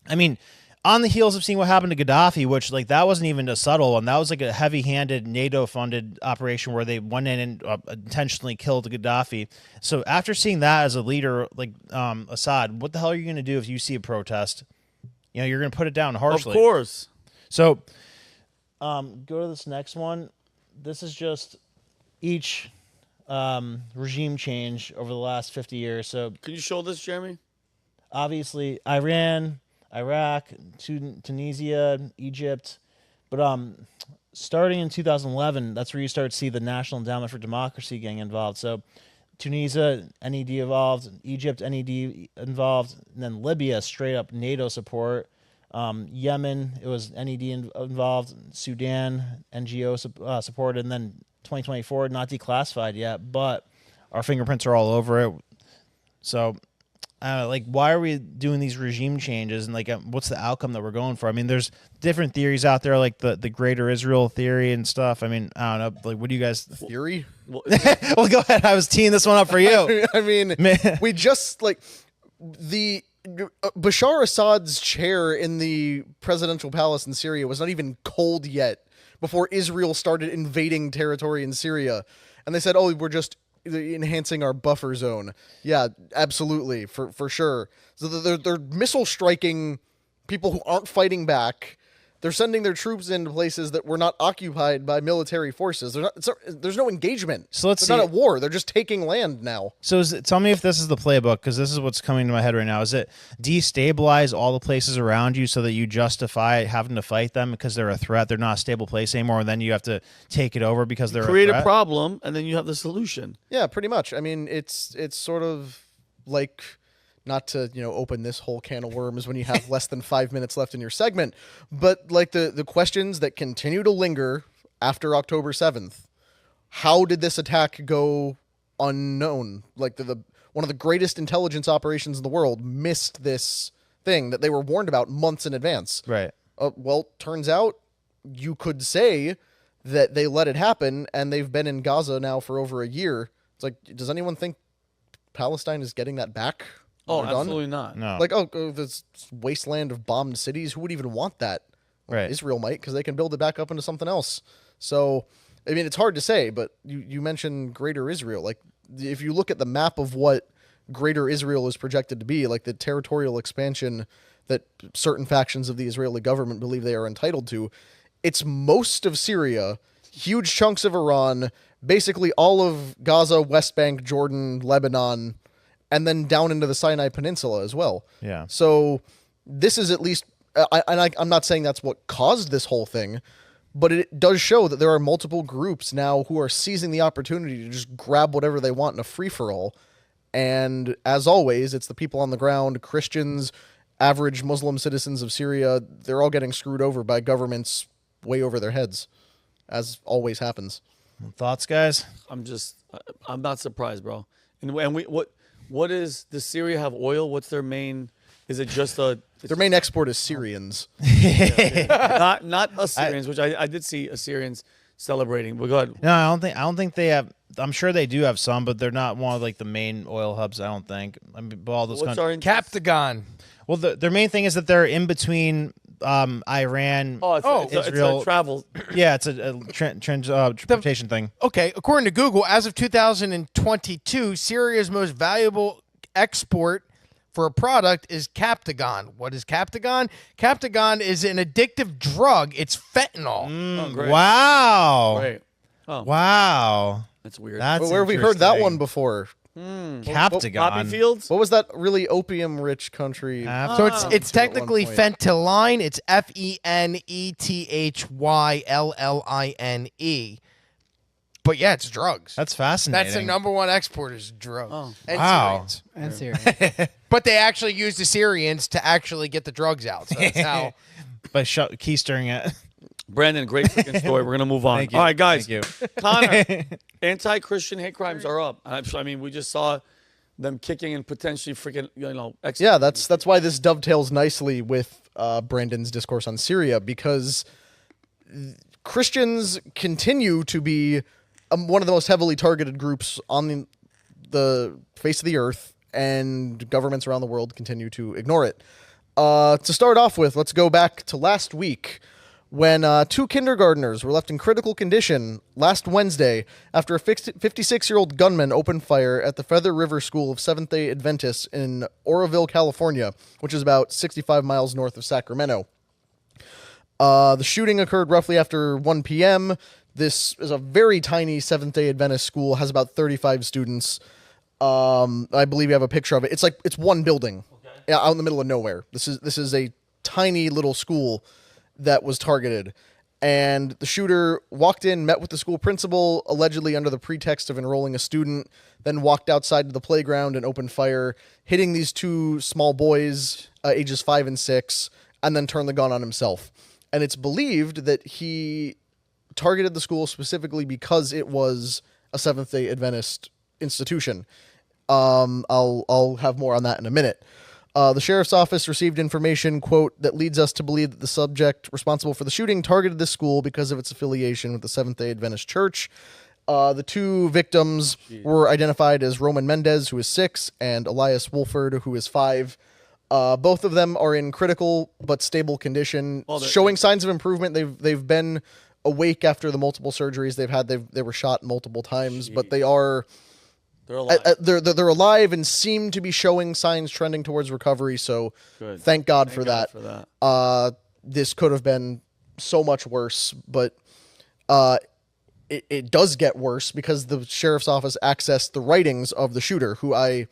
I mean, on the heels of seeing what happened to Gaddafi, which like that wasn't even a subtle one, that was like a heavy-handed NATO-funded operation where they went in and intentionally killed Gaddafi. So after seeing that as a leader like Assad, what the hell are you going to do if you see a protest? You know, you're going to put it down harshly. Of course. So go to this next one. This is just each regime change over the last 50 years. So Can you show this, Jeremy? obviously Iran, Iraq, Tunisia, Egypt. But starting in 2011, that's where you start to see the National Endowment for Democracy getting involved. So Tunisia, NED involved. Egypt, NED involved. And then Libya, straight up NATO support. Yemen, it was NED involved. Sudan, NGO supported. And then 2024, not declassified yet, but our fingerprints are all over it. So, like, why are we doing these regime changes, and like, what's the outcome that we're going for? I mean, there's different theories out there, like the Greater Israel theory and stuff. I mean, I don't know. Like, what do you guys theory? Well, go ahead. I was teeing this one up for you. I mean, we just like the Bashar Assad's chair in the presidential palace in Syria was not even cold yet before Israel started invading territory in Syria, and they said, "Oh, we're just enhancing our buffer zone." Yeah, absolutely, for sure. So they're missile striking people who aren't fighting back. They're sending their troops into places that were not occupied by military forces. There's no engagement. So let's They're see. not at war. They're just taking land now. So tell me if this is the playbook, because this is what's coming to my head right now. Is it destabilize all the places around you so that you justify having to fight them because they're a threat? They're not a stable place anymore, and then you have to take it over because they're Create a threat? a problem, and then you have the solution. Yeah, pretty much. I mean, it's sort of like, not to, open this whole can of worms when you have less than 5 minutes left in your segment, but like the questions that continue to linger after October 7th. How did this attack go unknown? Like the one of the greatest intelligence operations in the world missed this thing that they were warned about months in advance. Right. Well, turns out you could say that they let it happen, and they've been in Gaza now for over a year. It's like, does anyone think Palestine is getting that back? Oh, They're done? absolutely not. No. Like, this wasteland of bombed cities, who would even want that? Well, Right. Israel might, because they can build it back up into something else. So, I mean, it's hard to say, but you mentioned Greater Israel. Like, if you look at the map of what Greater Israel is projected to be, like the territorial expansion that certain factions of the Israeli government believe they are entitled to, it's most of Syria, huge chunks of Iran, basically all of Gaza, West Bank, Jordan, Lebanon, and then down into the Sinai Peninsula as well. Yeah. So this is at least, I'm not saying that's what caused this whole thing, but it does show that there are multiple groups now who are seizing the opportunity to just grab whatever they want in a free-for-all. And as always, it's the people on the ground, Christians, average Muslim citizens of Syria, they're all getting screwed over by governments way over their heads, as always happens. Thoughts, guys? I'm not surprised, bro. And what does Syria have oil? What's their main? Is it just their main export is Syrians? Not Assyrians, which I did see Assyrians celebrating. But go ahead. No, I don't think they have. I'm sure they do have some, but they're not one of like the main oil hubs. I don't think. I mean, all those Captagon. Well, their main thing is that they're in between Iran, Israel. it's a travel. Yeah, it's a transportation thing. Okay, according to Google, as of 2022, Syria's most valuable export for a product is Captagon. What is Captagon? Captagon is an addictive drug. It's fentanyl. Great. Wow. Great. Oh. Wow. That's weird. But where have we heard that one before? Captagon. Poppy fields? What was that really opium-rich country? So it's technically fentanyline. It's FENETHYLLINE. But yeah, it's drugs. That's fascinating. That's the number one export is drugs. And Wow. Syrians. And Syria. But they actually use the Syrians to actually get the drugs out. So that's how. By keystering it. Brandon, great freaking story. We're going to move on. Thank you. All right, guys. Thank you. Connor, anti-Christian hate crimes are up. I mean, we just saw them kicking and potentially freaking, Yeah, that's why this dovetails nicely with Brandon's discourse on Syria, because Christians continue to be one of the most heavily targeted groups on the face of the earth, and governments around the world continue to ignore it. To start off with, let's go back to last week, when two kindergartners were left in critical condition last Wednesday after a 56-year-old gunman opened fire at the Feather River School of Seventh-day Adventists in Oroville, California, which is about 65 miles north of Sacramento. The shooting occurred roughly after 1 p.m. This is a very tiny Seventh-day Adventist school, has about 35 students. I believe you have a picture of it. It's one building, out in the middle of nowhere. This is a tiny little school that was targeted. And the shooter walked in, met with the school principal, allegedly under the pretext of enrolling a student, then walked outside to the playground and opened fire, hitting these two small boys, ages 5 and 6, and then turned the gun on himself. And it's believed that he targeted the school specifically because it was a Seventh-day Adventist institution. I'll have more on that in a minute. The sheriff's office received information, quote, that leads us to believe that the subject responsible for the shooting targeted this school because of its affiliation with the Seventh-day Adventist Church. The two victims were identified as Roman Mendez, who is 6, and Elias Wolford, who is 5. Both of them are in critical but stable condition, showing signs of improvement. They've been awake after the multiple surgeries they've had. They were shot multiple times, but they're alive. They're alive and seem to be showing signs trending towards recovery. So thank God for that. This could have been so much worse, but it does get worse because the sheriff's office accessed the writings of the shooter, who I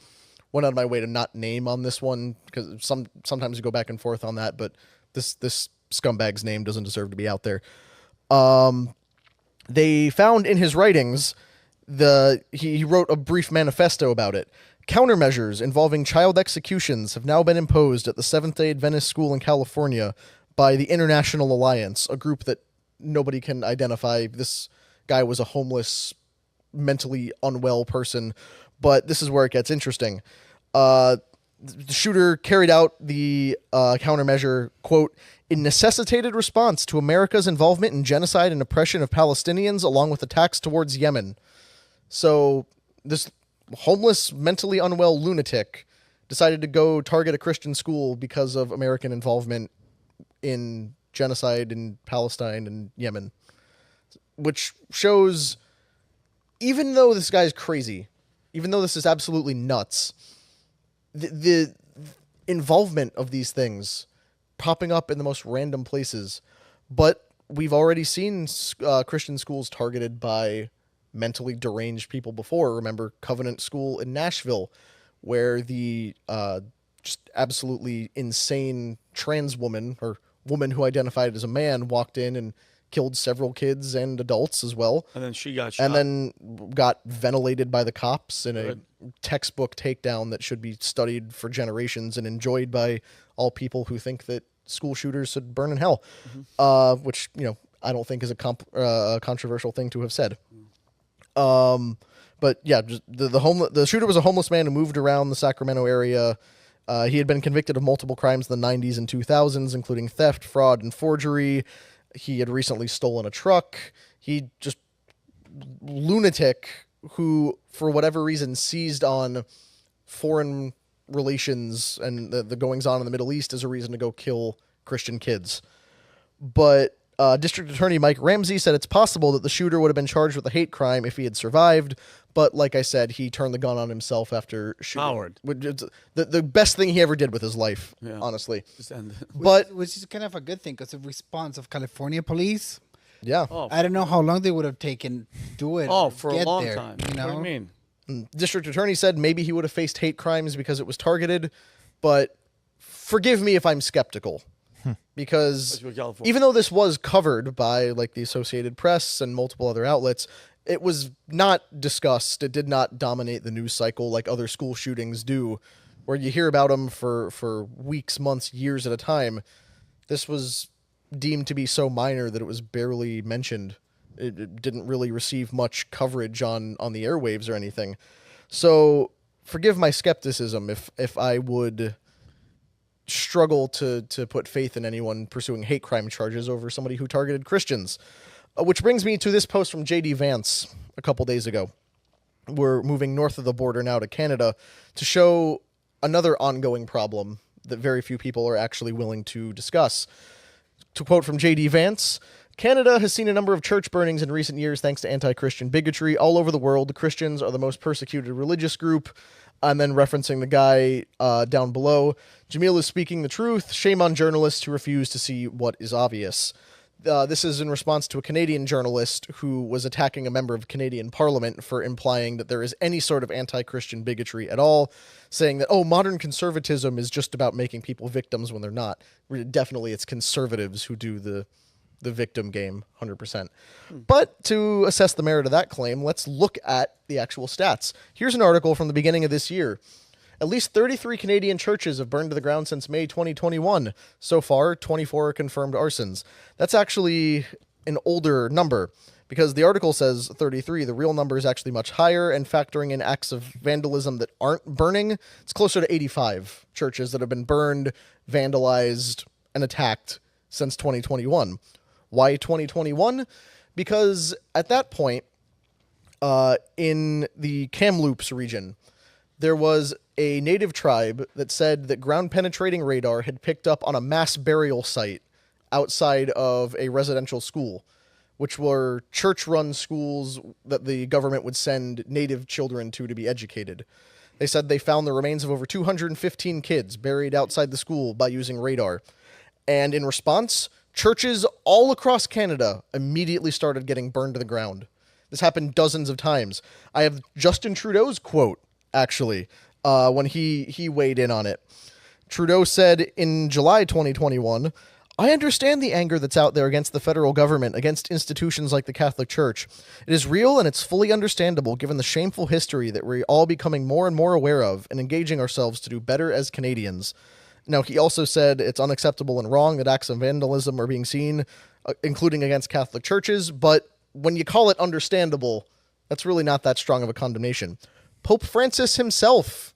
went out of my way to not name on this one because sometimes you go back and forth on that, but this scumbag's name doesn't deserve to be out there. They found in his writings he wrote a brief manifesto about it. Countermeasures involving child executions have now been imposed at the Seventh-day Adventist School in California by the International Alliance, a group that nobody can identify. This guy was a homeless, mentally unwell person, but this is where it gets interesting. The shooter carried out the countermeasure, quote, in necessitated response to America's involvement in genocide and oppression of Palestinians, along with attacks towards Yemen. So this homeless, mentally unwell lunatic decided to go target a Christian school because of American involvement in genocide in Palestine and Yemen, which shows, even though this guy's crazy, even though this is absolutely nuts, the involvement of these things popping up in the most random places. But we've already seen Christian schools targeted by mentally deranged people before. Remember Covenant School in Nashville, where the just absolutely insane trans woman, or woman who identified as a man, walked in and killed several kids and adults as well. And then she got shot. And then got ventilated by the cops in a textbook takedown that should be studied for generations and enjoyed by all people who think that school shooters should burn in hell, which, I don't think is a controversial thing to have said. But yeah, just the shooter was a homeless man who moved around the Sacramento area. He had been convicted of multiple crimes in the 90s and 2000s, including theft, fraud, and forgery. He had recently stolen a truck. He just lunatic who, for whatever reason, seized on foreign relations and the goings on in the Middle East as a reason to go kill Christian kids. But District Attorney Mike Ramsey said it's possible that the shooter would have been charged with a hate crime if he had survived. But like I said, he turned the gun on himself after shooting. Howard. The best thing he ever did with his life, honestly. But which is kind of a good thing because the response of California police. Yeah. I don't know how long they would have taken to do it. For a long time. You know? What do you mean? District Attorney said maybe he would have faced hate crimes because it was targeted, but forgive me if I'm skeptical. Because even though this was covered by like the Associated Press and multiple other outlets, it was not discussed. It did not dominate the news cycle like other school shootings do, where you hear about them for weeks, months, years at a time. This was deemed to be so minor that it was barely mentioned. It didn't really receive much coverage on the airwaves or anything. So forgive my skepticism if I would struggle to put faith in anyone pursuing hate crime charges over somebody who targeted Christians. Which brings me to this post from J.D. Vance a couple days ago. We're moving north of the border now to Canada to show another ongoing problem that very few people are actually willing to discuss. To quote from J.D. Vance, Canada has seen a number of church burnings in recent years thanks to anti-Christian bigotry. All over the world, the Christians are the most persecuted religious group. And then referencing the guy down below, Jamil is speaking the truth. Shame on journalists who refuse to see what is obvious. This is in response to a Canadian journalist who was attacking a member of Canadian Parliament for implying that there is any sort of anti-Christian bigotry at all, saying that, modern conservatism is just about making people victims when they're not. Definitely it's conservatives who do the the victim game 100%. But to assess the merit of that claim, let's look at the actual stats. Here's an article from the beginning of this year. At least 33 Canadian churches have burned to the ground since May 2021. So far, 24 are confirmed arsons. That's actually an older number because the article says 33. The real number is actually much higher, and factoring in acts of vandalism that aren't burning, it's closer to 85 churches that have been burned, vandalized, and attacked since 2021. Why 2021? Because at that point, in the Kamloops region, there was a native tribe that said that ground-penetrating radar had picked up on a mass burial site outside of a residential school, which were church-run schools that the government would send native children to be educated. They said they found the remains of over 215 kids buried outside the school by using radar. And in response, churches all across Canada immediately started getting burned to the ground. This happened dozens of times. I have Justin Trudeau's quote, actually, when he weighed in on it. Trudeau said in July 2021, "I understand the anger that's out there against the federal government, against institutions like the Catholic Church. It is real and it's fully understandable given the shameful history that we're all becoming more and more aware of and engaging ourselves to do better as Canadians." Now, he also said it's unacceptable and wrong that acts of vandalism are being seen, including against Catholic churches, but when you call it understandable, that's really not that strong of a condemnation. Pope Francis himself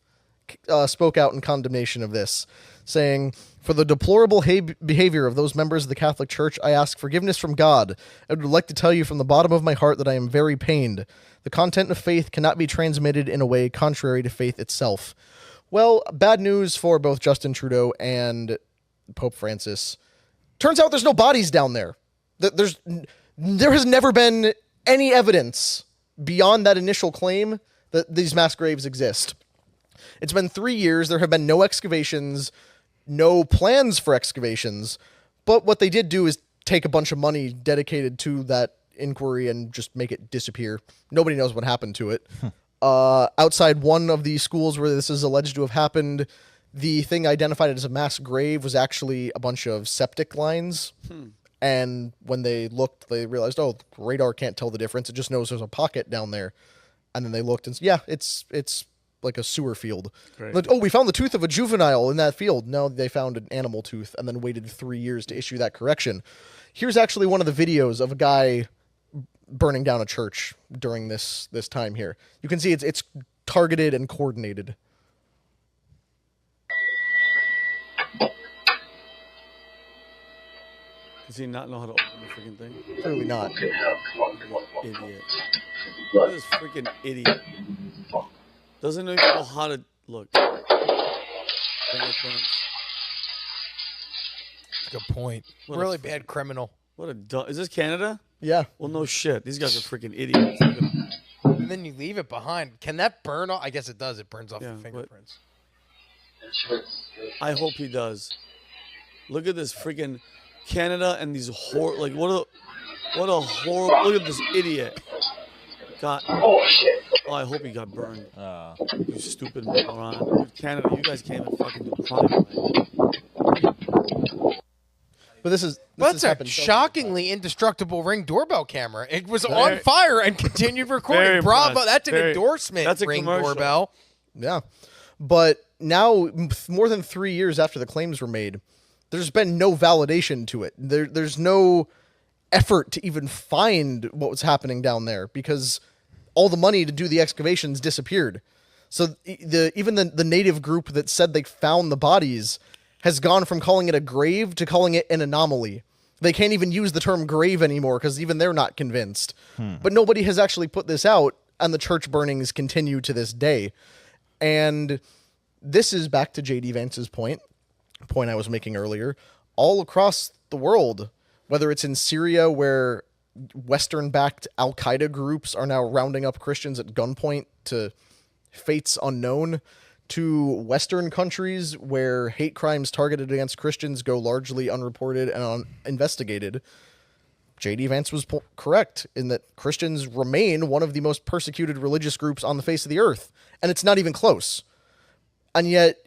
spoke out in condemnation of this, saying, "For the deplorable behavior of those members of the Catholic Church, I ask forgiveness from God. I would like to tell you from the bottom of my heart that I am very pained. The content of faith cannot be transmitted in a way contrary to faith itself." Well, bad news for both Justin Trudeau and Pope Francis. Turns out there's no bodies down there. There has never been any evidence beyond that initial claim that these mass graves exist. It's been 3 years. There have been no excavations, no plans for excavations. But what they did do is take a bunch of money dedicated to that inquiry and just make it disappear. Nobody knows what happened to it. Outside one of the schools where this is alleged to have happened, the thing identified as a mass grave was actually a bunch of septic lines. And when they looked, they realized, oh, radar can't tell the difference. It just knows there's a pocket down there. And then they looked and said, yeah, it's like a sewer field. Like, oh, we found the tooth of a juvenile in that field. No, they found an animal tooth and then waited 3 years to issue that correction. Here's actually one of the videos of a guy burning down a church during this time here. You can see it's targeted and coordinated. Does he not know how to open the freaking thing? Clearly not. Idiot. Look at this freaking idiot. Doesn't even know how to look. Good point. Really bad criminal. What a is this Canada? Yeah. Well, no shit. These guys are freaking idiots. And then you leave it behind. Can that burn off? I guess it does. It burns off the fingerprints. I hope he does. Look at this freaking Canada and these what a horrible. Look at this idiot. God. Oh shit. Oh, I hope he got burned. You stupid moron. Canada, you guys can't even fucking do crime. But this is a shockingly indestructible Ring doorbell camera. It was on fire and continued recording. Bravo. That's an endorsement. That's a Ring commercial. doorbell. Yeah. But now, more than 3 years after the claims were made, there's been no validation to it. There's no effort to even find what was happening down there because all the money to do the excavations disappeared. So even the native group that said they found the bodies has gone from calling it a grave to calling it an anomaly. They can't even use the term grave anymore because even they're not convinced. But nobody has actually put this out, and the church burnings continue to this day. And this is back to J.D. Vance's point I was making earlier. All across the world, whether it's in Syria where Western-backed Al-Qaeda groups are now rounding up Christians at gunpoint to fates unknown, to Western countries where hate crimes targeted against Christians go largely unreported and uninvestigated, J.D. Vance was correct in that Christians remain one of the most persecuted religious groups on the face of the earth. And it's not even close. And yet,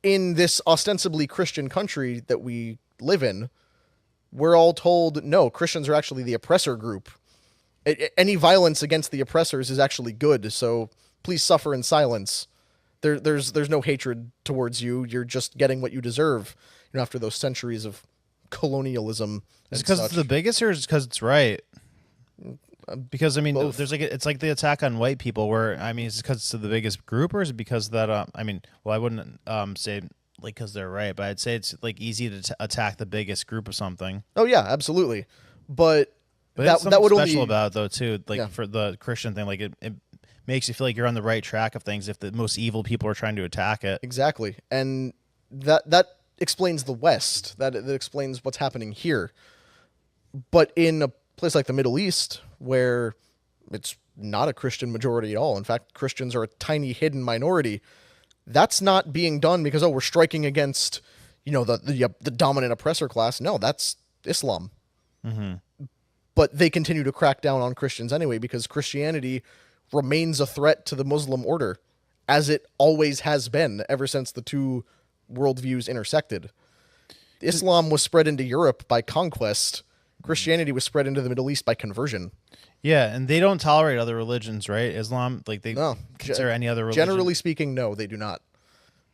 in this ostensibly Christian country that we live in, we're all told, no, Christians are actually the oppressor group. Any violence against the oppressors is actually good, so please suffer in silence. There's no hatred towards you. You're just getting what you deserve, after those centuries of colonialism. Is it because it's the biggest, or is it because it's right? Because both. there's it's like the attack on white people, where is it because it's the biggest group, or is it because that I wouldn't say like because they're right, but I'd say it's like easy to attack the biggest group of something. Oh yeah, absolutely. But that that would special only about it though too, like Yeah. for the Christian thing, like it makes you feel like you're on the right track of things if the most evil people are trying to attack it. Exactly, and that explains the West. That explains what's happening here. But in a place like the Middle East, where it's not a Christian majority at all, in fact, Christians are a tiny hidden minority, that's not being done because, we're striking against, the dominant oppressor class. No, that's Islam. Mm-hmm. But they continue to crack down on Christians anyway, because Christianity remains a threat to the Muslim order, as it always has been ever since the two worldviews intersected. Islam was spread into Europe by conquest. Christianity was spread into the Middle East by conversion. Yeah, and they don't tolerate other religions, right? Islam, like they consider any other religion. Generally speaking, no, they do not.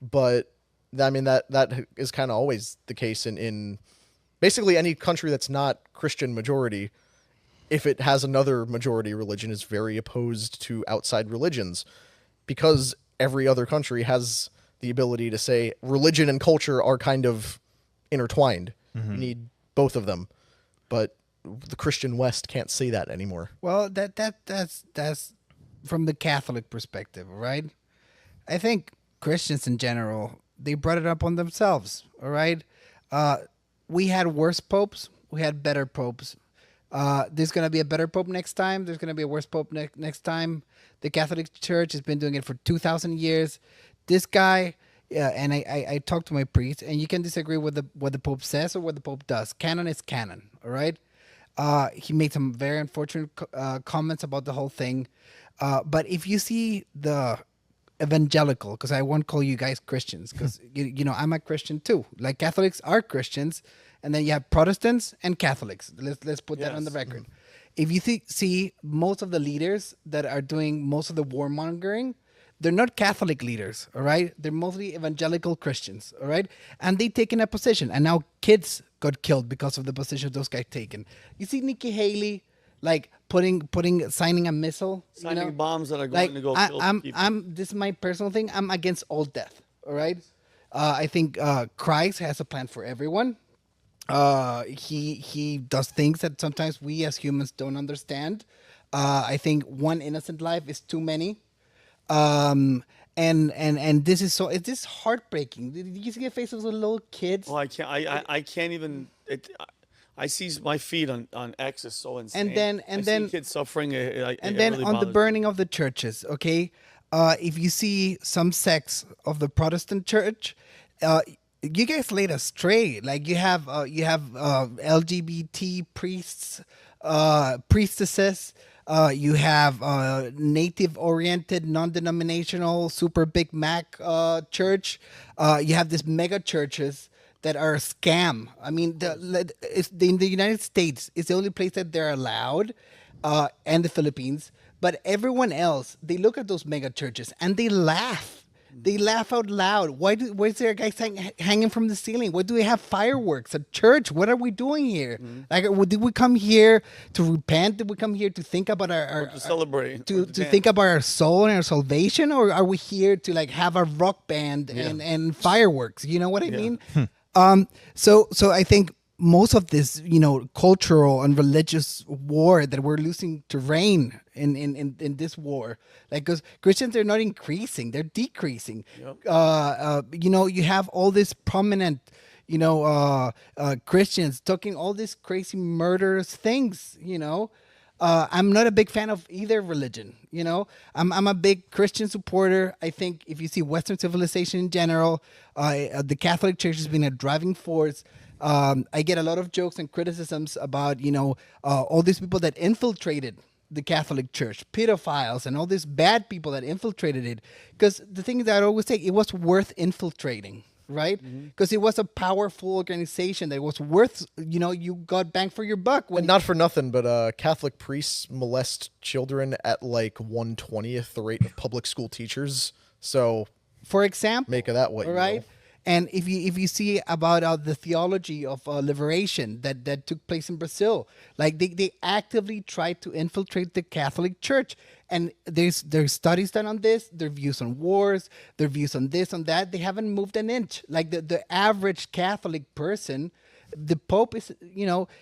But that is kind of always the case in basically any country that's not Christian majority. If it has another majority religion, is very opposed to outside religions, because every other country has the ability to say religion and culture are kind of intertwined. Mm-hmm. You need both of them. But the Christian West can't say that anymore. Well, that's from the Catholic perspective, right? I think Christians in general, they brought it up on themselves, all right? We had worse popes. We had better popes. There's going to be a better pope next time. There's going to be a worse pope next time. The Catholic Church has been doing it for 2,000 years. This guy, and I talked to my priest, and you can disagree with what the pope says or what the pope does. Canon is canon, all right? He made some very unfortunate comments about the whole thing. But if you see the evangelical, because I won't call you guys Christians, because I'm a Christian too. Like Catholics are Christians, and then you have Protestants and Catholics. Let's put that on the record. If you see most of the leaders that are doing most of the warmongering, they're not Catholic leaders, all right? They're mostly evangelical Christians, all right? And they taken a position, and now kids got killed because of the position those guys taken. You see Nikki Haley, like signing a missile, Signing bombs that are going to go kill people. This is my personal thing. I'm against all death, all right? I think Christ has a plan for everyone. He does things that sometimes we as humans don't understand. I think one innocent life is too many. And this is it's just heartbreaking. Did you see the faces of the little kids? Oh, I can't even. I see my feed on X is so insane. And I then see kids suffering. And then really on the bothers me. burning of the churches, okay? If you see some sects of the Protestant church, you guys laid astray. Like you have LGBT priests, priestesses. You have native-oriented, non-denominational, super Big Mac church. You have these mega churches that are a scam. I mean, in the United States, it's the only place that they're allowed, and the Philippines. But everyone else, they look at those mega churches and they laugh. They laugh out loud. Why is there a guy hanging from the ceiling? Why do we have fireworks at church? What are we doing here? Like, did we come here to repent? Did we come here to think about to celebrate, to think about our soul and our salvation, or are we here to like have a rock band and fireworks? You know what I mean? So I think most of this, cultural and religious war that we're losing terrain in this war, like, because Christians are not increasing, they're decreasing. You have all this prominent, Christians talking all these crazy murderous things, I'm not a big fan of either religion, I'm a big Christian supporter. I think if you see Western civilization in general, the Catholic Church has been a driving force. I get a lot of jokes and criticisms about, all these people that infiltrated the Catholic Church, pedophiles and all these bad people that infiltrated it. Because the thing is that I always say, it was worth infiltrating, right? Because it was a powerful organization that was worth, you got bang for your buck. And not for nothing, but Catholic priests molest children at like 1/20th the rate of public school teachers. So, for example, make of that what you right? will. And if you see about the theology of liberation that took place in Brazil, like they actively tried to infiltrate the Catholic Church, and there's studies done on this, their views on wars, their views on this, on that. They haven't moved an inch. Like the average Catholic person, the Pope is,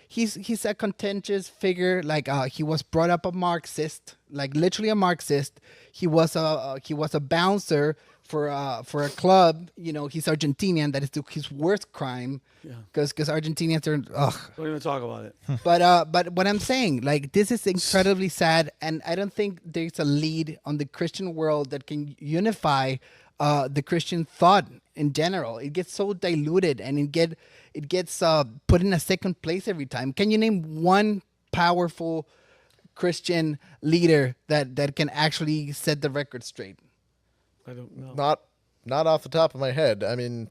he's a contentious figure. Like he was brought up a Marxist, like literally a Marxist. He was a bouncer for a club. He's Argentinian. That is his worst crime. Because Argentinians are Don't even talk about it. But what I'm saying, like, this is incredibly sad, and I don't think there's a lead on the Christian world that can unify the Christian thought in general. It gets so diluted, and it gets put in a second place every time. Can you name one powerful Christian leader that can actually set the record straight? I don't know. Not off the top of my head. I mean,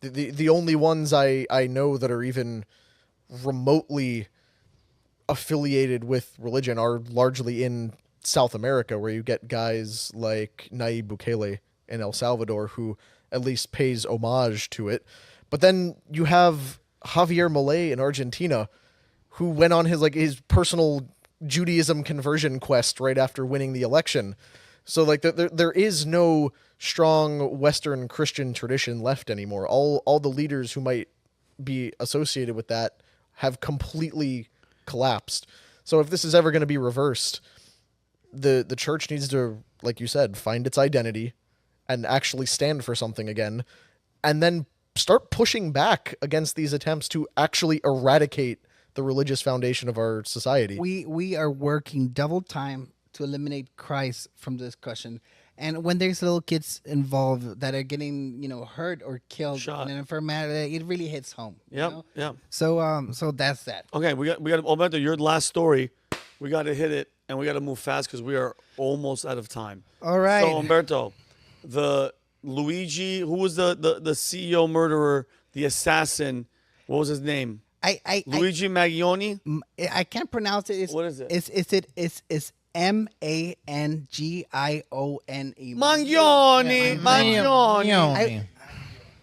the only ones I know that are even remotely affiliated with religion are largely in South America, where you get guys like Nayib Bukele in El Salvador, who at least pays homage to it. But then you have Javier Milei in Argentina, who went on his personal Judaism conversion quest right after winning the election. So like there is no strong Western Christian tradition left anymore. All the leaders who might be associated with that have completely collapsed. So if this is ever going to be reversed, the church needs to, like you said, find its identity and actually stand for something again, and then start pushing back against these attempts to actually eradicate the religious foundation of our society. We are working double time to eliminate Christ from the discussion. And when there's little kids involved that are getting, hurt or killed in an infirmary, it really hits home. Yep. So that's that. Okay, we got Humberto, your last story. We got to hit it, and we got to move fast because we are almost out of time. All right. So Humberto, the Luigi, who was the CEO murderer, the assassin, what was his name? Luigi Mangione. I can't pronounce it. What is it? It's Mangione.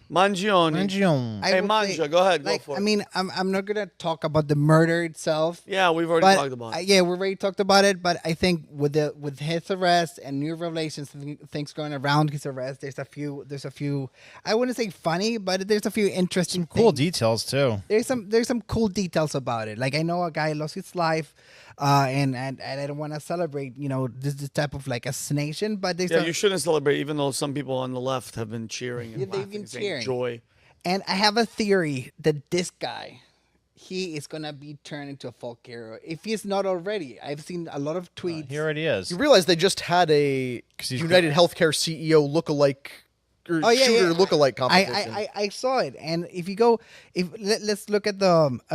Mangione. Hey, Manja, go ahead. Go for it. I mean, I'm not gonna talk about the murder itself. Yeah, we've already talked about it. Yeah, we've already talked about it. But I think with his arrest and new revelations, things going around his arrest, there's a few. I wouldn't say funny, but there's a few interesting, cool details too. There's some cool details about it. Like I know a guy lost his life, and I don't want to celebrate, this type of like assassination. But you shouldn't celebrate, even though some people on the left have been cheering and they've been cheering. Joy. And I have a theory that this guy, he is gonna be turned into a folk hero if he's not already. I've seen a lot of tweets. He already is. You realize they just had a UnitedHealthcare CEO lookalike or shooter lookalike competition. I saw it, and let's look at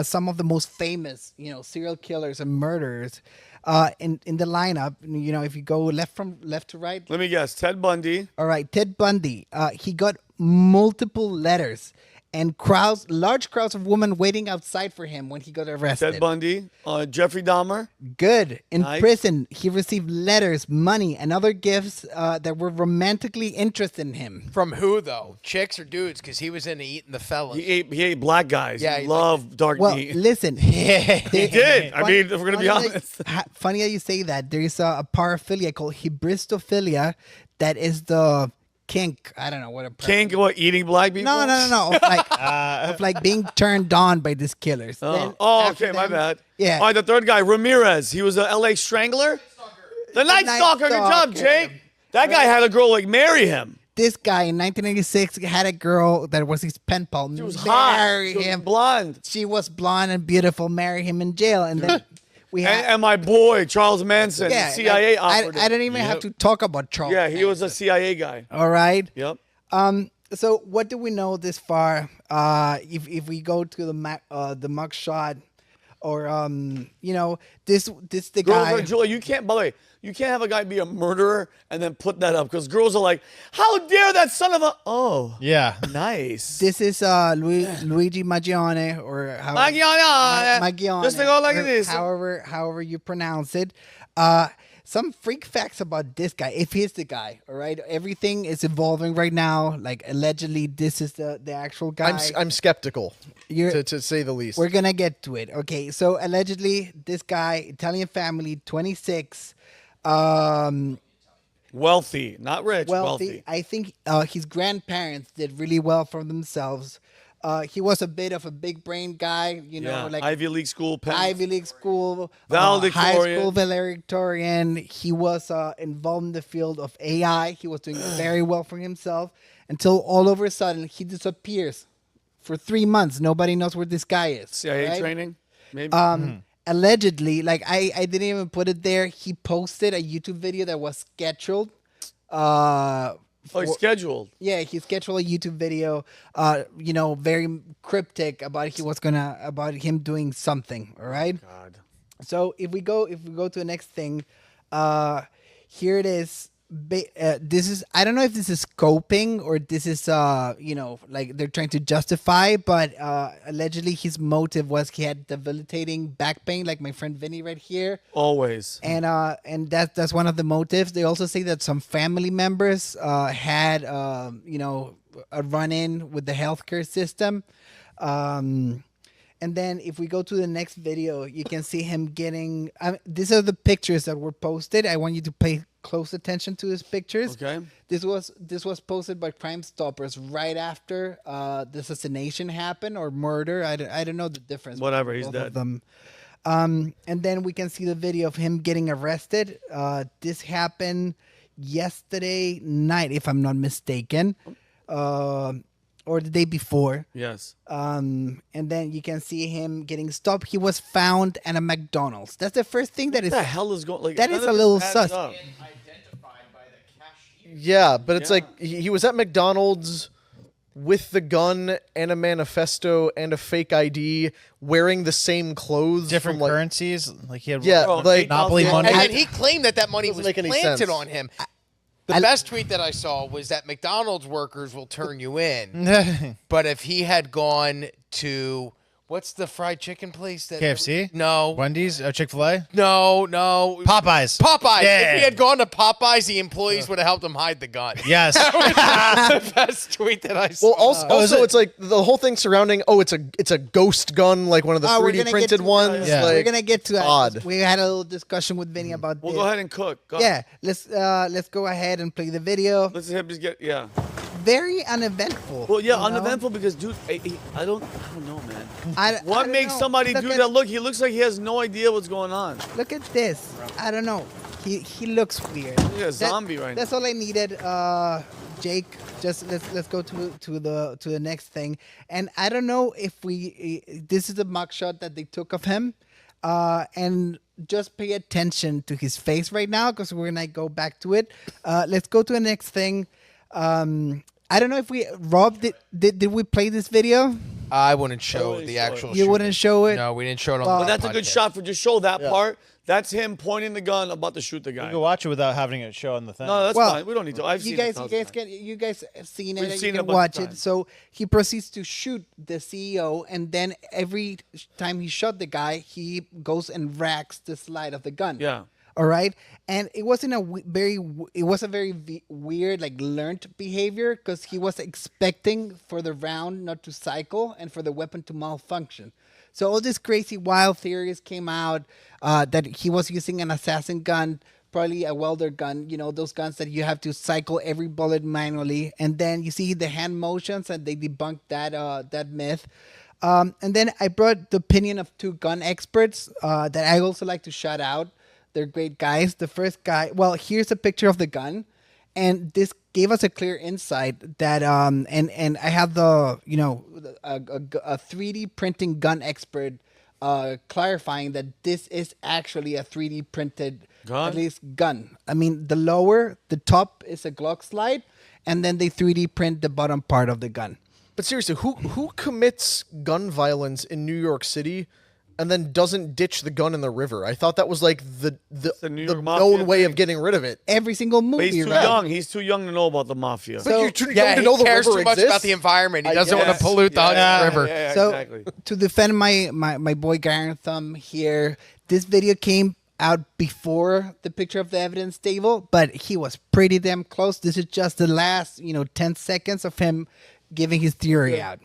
some of the most famous serial killers and murderers in the lineup. If you go left to right. Let me guess. Ted Bundy. All right, Ted Bundy. He got multiple letters and large crowds of women waiting outside for him when he got arrested. Ted Bundy. Jeffrey Dahmer. Good. In prison, he received letters, money, and other gifts that were romantically interested in him. From who, though? Chicks or dudes? Because he was into eating the fellas. He ate black guys. Yeah, he loved dark meat. Well, listen. He did. I mean, if we're going to be honest. Funny how you say that. There is a paraphilia called hybristophilia that is the kink. I don't know what a kink. What, eating black people? No. Of like being turned on by these killers. Okay, my bad. Yeah. All right, the third guy, Ramirez. He was a LA Strangler. The Night Stalker. Good job, Jake. That guy had a girl marry him. This guy in 1996 had a girl that was his pen pal. She was hot. She was blonde. She was blonde and beautiful. Marry him in jail, and then. And my boy, Charles Manson, CIA operative. I don't even have to talk about Charles. Yeah, he was a CIA guy. All right. Yep. So what do we know this far? If we go to the mugshot, or this the Girls guy. are Julia. You can't. By the way, you can't have a guy be a murderer and then put that up because girls are like, "How dare that son of a?" Oh, yeah, nice. This is Luigi Mangione or Mangione. Just to go like or this. However you pronounce it. Some freak facts about this guy, if he's the guy, all right? Everything is evolving right now. Like, allegedly, this is the actual guy. I'm skeptical, to say the least. We're going to get to it. Okay, so allegedly, this guy, Italian family, 26. Wealthy, not rich, wealthy. I think his grandparents did really well for themselves. He was a bit of a big brain guy, like Ivy League school, high school valedictorian. He was involved in the field of AI. He was doing very well for himself until all over a sudden he disappears for 3 months. Nobody knows where this guy is. CIA training, maybe. Allegedly, like I didn't even put it there. He posted a YouTube video that was scheduled. He's scheduled. Yeah, he scheduled a YouTube video, very cryptic about him doing something. All right. Oh, God. So if we go to the next thing, here it is. This is, I don't know if this is scoping or this is like they're trying to justify, but allegedly his motive was he had debilitating back pain, like my friend Vinnie right here. Always. And that's one of the motives. They also say that some family members had a run-in with the healthcare system. And then if we go to the next video, you can see him getting. These are the pictures that were posted. I want you to pay close attention to these pictures. Okay. This was posted by Crime Stoppers right after the assassination happened or murder. I don't know the difference. Whatever, he's both dead. of them. And then we can see the video of him getting arrested. This happened yesterday night, if I'm not mistaken. Or the day before. Yes. And then you can see him getting stopped. He was found at a McDonald's. That's the first thing that is. What the hell is going? Like that is a little sus. Yeah, but it's like he was at McDonald's with the gun and a manifesto and a fake ID, wearing the same clothes, different from, like, currencies. Like he had Monopoly money. And then he claimed that money was make any planted sense. on him. The best tweet that I saw was that McDonald's workers will turn you in. But if he had gone to, what's the fried chicken place? That KFC? No. Wendy's? Chick-fil-A? No. Popeyes. Yeah. If he had gone to Popeyes, the employees would have helped him hide the gun. Yes. That was the best tweet that I saw. Well, also it's like the whole thing surrounding. Oh, it's a ghost gun, like one of the 3D printed ones. Yeah. Like, We're gonna get to that. odd. We had a little discussion with Vinny about We'll this. go ahead and cook. Go. Yeah, let's go ahead and play the video. Let's have just get Very uneventful. Well, yeah, you know? uneventful because, dude, I don't know, man. I What don't makes know. somebody Look do at- that? Look, he looks like he has no idea what's going on. Look at this. I don't know. He looks weird. Look at a zombie right now. That's all I needed. Jake, just let's go to the next thing. And I don't know if this is a mugshot that they took of him. And just pay attention to his face right now because we're gonna go back to it. Let's go to the next thing. I don't know if Rob, did we play this video? I wouldn't show the actual You wouldn't show it? No, we didn't show it on But the that's a good podcast. shot for just show that part. That's him pointing the gun about to shoot the guy. You can watch it without having it show on the thing. No, that's Well, fine. We don't need to. I've you seen guys, it. you guys have seen it. We've You seen it can a bunch watch of it. times. So he proceeds to shoot the CEO, and then every time he shot the guy, he goes and racks the slide of the gun. Yeah. All right, and it wasn't it was a very weird, like, learned behavior because he was expecting for the round not to cycle and for the weapon to malfunction. So all these crazy wild theories came out that he was using an assassin gun, probably a welder gun, those guns that you have to cycle every bullet manually. And then you see the hand motions, and they debunked that myth. And then I brought the opinion of two gun experts that I also like to shout out. They're great guys. The first guy, well, here's a picture of the gun, and this gave us a clear insight that and I have the a 3D printing gun expert clarifying that this is actually a 3D printed Gun? at least gun. I mean, the top is a Glock slide, and then they 3D print the bottom part of the gun. But seriously, who commits gun violence in New York City and then doesn't ditch the gun in the river. I thought that was like the known way of getting rid of it. Every single movie. But he's too young. He's too young to know about the mafia. But you're too Yeah, young to he know the cares river too much exists. about the environment. He I doesn't want guess. to pollute the river. Yeah, So exactly. to defend my boy Gareth Thumb here, this video came out before the picture of the evidence table, but he was pretty damn close. This is just the last 10 seconds of him giving his theory out.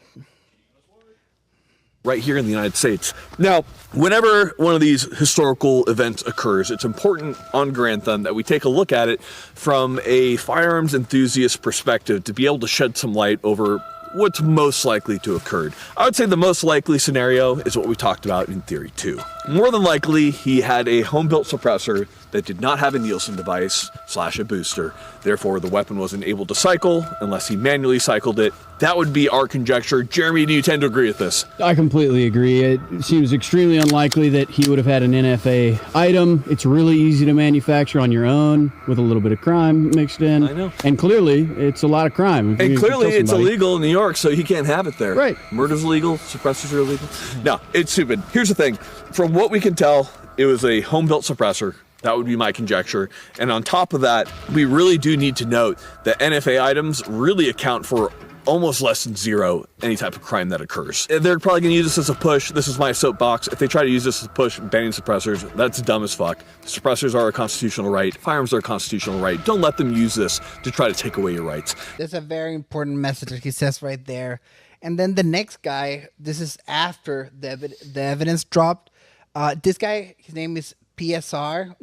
Right here in the United States. Now, whenever one of these historical events occurs, it's important on Grantham that we take a look at it from a firearms enthusiast perspective to be able to shed some light over what's most likely to have occurred. I would say the most likely scenario is what we talked about in Theory 2. More than likely, he had a home-built suppressor that did not have a Nielsen device / a booster. Therefore, the weapon wasn't able to cycle unless he manually cycled it. That would be our conjecture. Jeremy, do you tend to agree with this? I completely agree. It seems extremely unlikely that he would have had an NFA item. It's really easy to manufacture on your own with a little bit of crime mixed in. I know. And clearly, it's a lot of crime. And clearly it's illegal in New York, so he can't have it there. Right. Murder's illegal, suppressors are illegal. No, it's stupid. Here's the thing. From what we can tell, it was a home-built suppressor. That would be my conjecture. And on top of that, we really do need to note that NFA items really account for almost less than zero any type of crime that occurs. They're probably going to use this as a push. This is my soapbox. If they try to use this as a push, banning suppressors, that's dumb as fuck. Suppressors are a constitutional right. Firearms are a constitutional right. Don't let them use this to try to take away your rights. That's a very important message that he says right there. And then the next guy, this is after the evidence dropped. This guy, his name is PRS,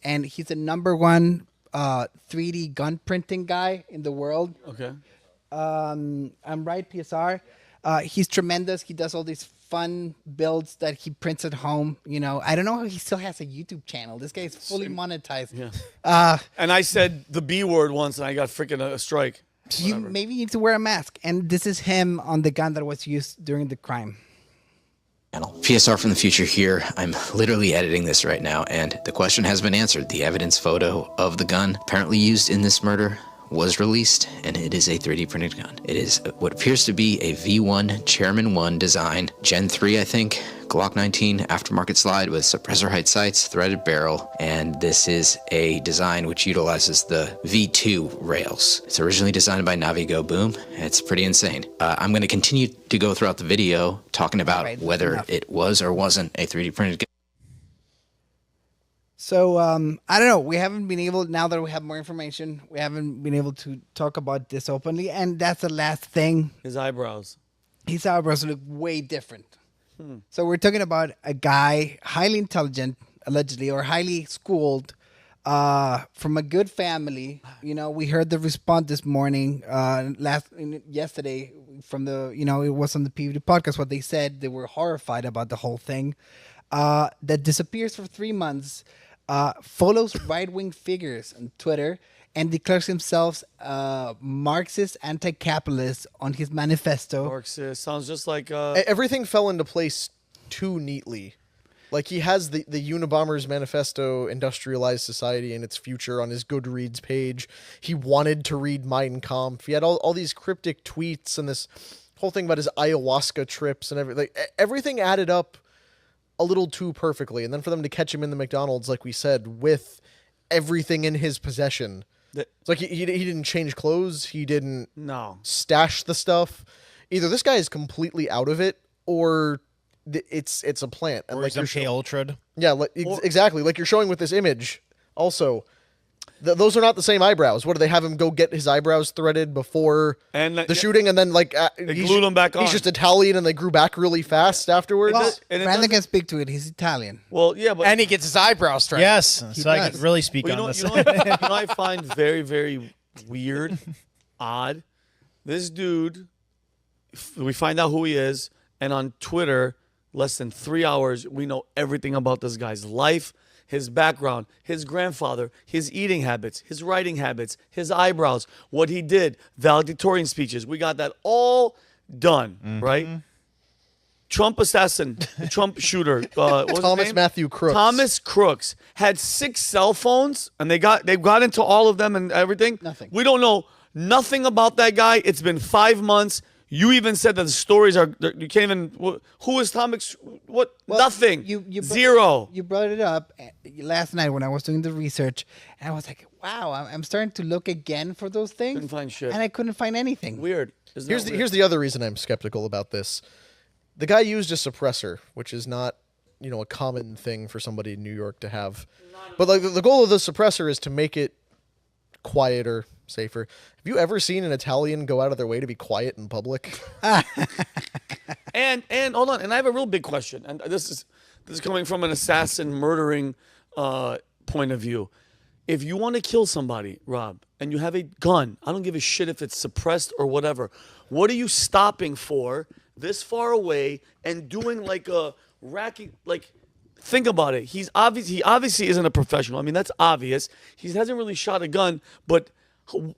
and he's the #1 3D gun printing guy in the world. Okay. I'm right, PSR. He's tremendous. He does all these fun builds that he prints at home. I don't know how he still has a YouTube channel. This guy is fully monetized. Yeah. And I said the B word once, and I got freaking a strike. Maybe you need to wear a mask. And this is him on the gun that was used during the crime. PSR from the future here. I'm literally editing this right now, and the question has been answered. The evidence photo of the gun apparently used in this murder was released, and it is a 3D printed gun. It is what appears to be a V1 Chairman 1 design, Gen 3, I think, Glock 19 aftermarket slide with suppressor height sights, threaded barrel, and this is a design which utilizes the V2 rails. It's originally designed by Navigo Boom. It's pretty insane. I'm going to continue to go throughout the video talking about whether it was or wasn't a 3D printed gun. So, I don't know. We haven't been able, now that we have more information, we haven't been able to talk about this openly. And that's the last thing. His eyebrows. His eyebrows look way different. So we're talking about a guy, highly intelligent, allegedly, or highly schooled, from a good family. We heard the response this morning, yesterday from the, it was on the PVD podcast, what they said. They were horrified about the whole thing. That disappears for 3 months. Follows right-wing figures on Twitter and declares himself Marxist anti-capitalist on his manifesto. Marxist sounds just like everything fell into place too neatly. Like he has the Unabomber's Manifesto, Industrialized Society and Its Future on his Goodreads page. He wanted to read Mein Kampf. He had all these cryptic tweets and this whole thing about his ayahuasca trips and everything. Everything added up a little too perfectly. And then for them to catch him in the McDonald's, like we said, with everything in his possession. It's like he didn't change clothes. He didn't stash the stuff. Either this guy is completely out of it, or it's a plant. And or like he's MK-Ultra'd. Yeah, exactly. Like you're showing with this image. Also, those are not the same eyebrows. What do they have him go get his eyebrows threaded before the shooting, and then they glued them back on? He's just Italian, and they grew back really fast afterwards. Well, Brandon can speak to it. He's Italian. Well, yeah, but and he gets his eyebrows straightened. Yes, so I can really speak on this. You know what I find very, very weird, odd? This dude, we find out who he is, and on Twitter, less than 3 hours, we know everything about this guy's life, his background, his grandfather, his eating habits, his writing habits, his eyebrows, what he did, valedictorian speeches. We got that all done, right? Trump assassin, Trump shooter. What was Thomas his name? Matthew Crooks. Thomas Crooks had 6 cell phones, and they got into all of them and everything. Nothing. We don't know nothing about that guy. It's been 5 months. You even said that the stories are, you can't even, who is Tom, what, nothing, zero. You brought it up last night when I was doing the research, and I was like, wow, I'm starting to look again for those things. Couldn't find shit. And I couldn't find anything. Weird. Here's the other reason I'm skeptical about this. The guy used a suppressor, which is not, a common thing for somebody in New York to have. But like the goal of the suppressor is to make it quieter, safer. Have you ever seen an Italian go out of their way to be quiet in public? And hold on, and I have a real big question, and this is coming from an assassin murdering point of view. If you want to kill somebody, Rob, and you have a gun, I don't give a shit if it's suppressed or whatever. What are you stopping for this far away and doing like a racking? Like, think about it. He obviously isn't a professional. I mean, that's obvious. He hasn't really shot a gun, but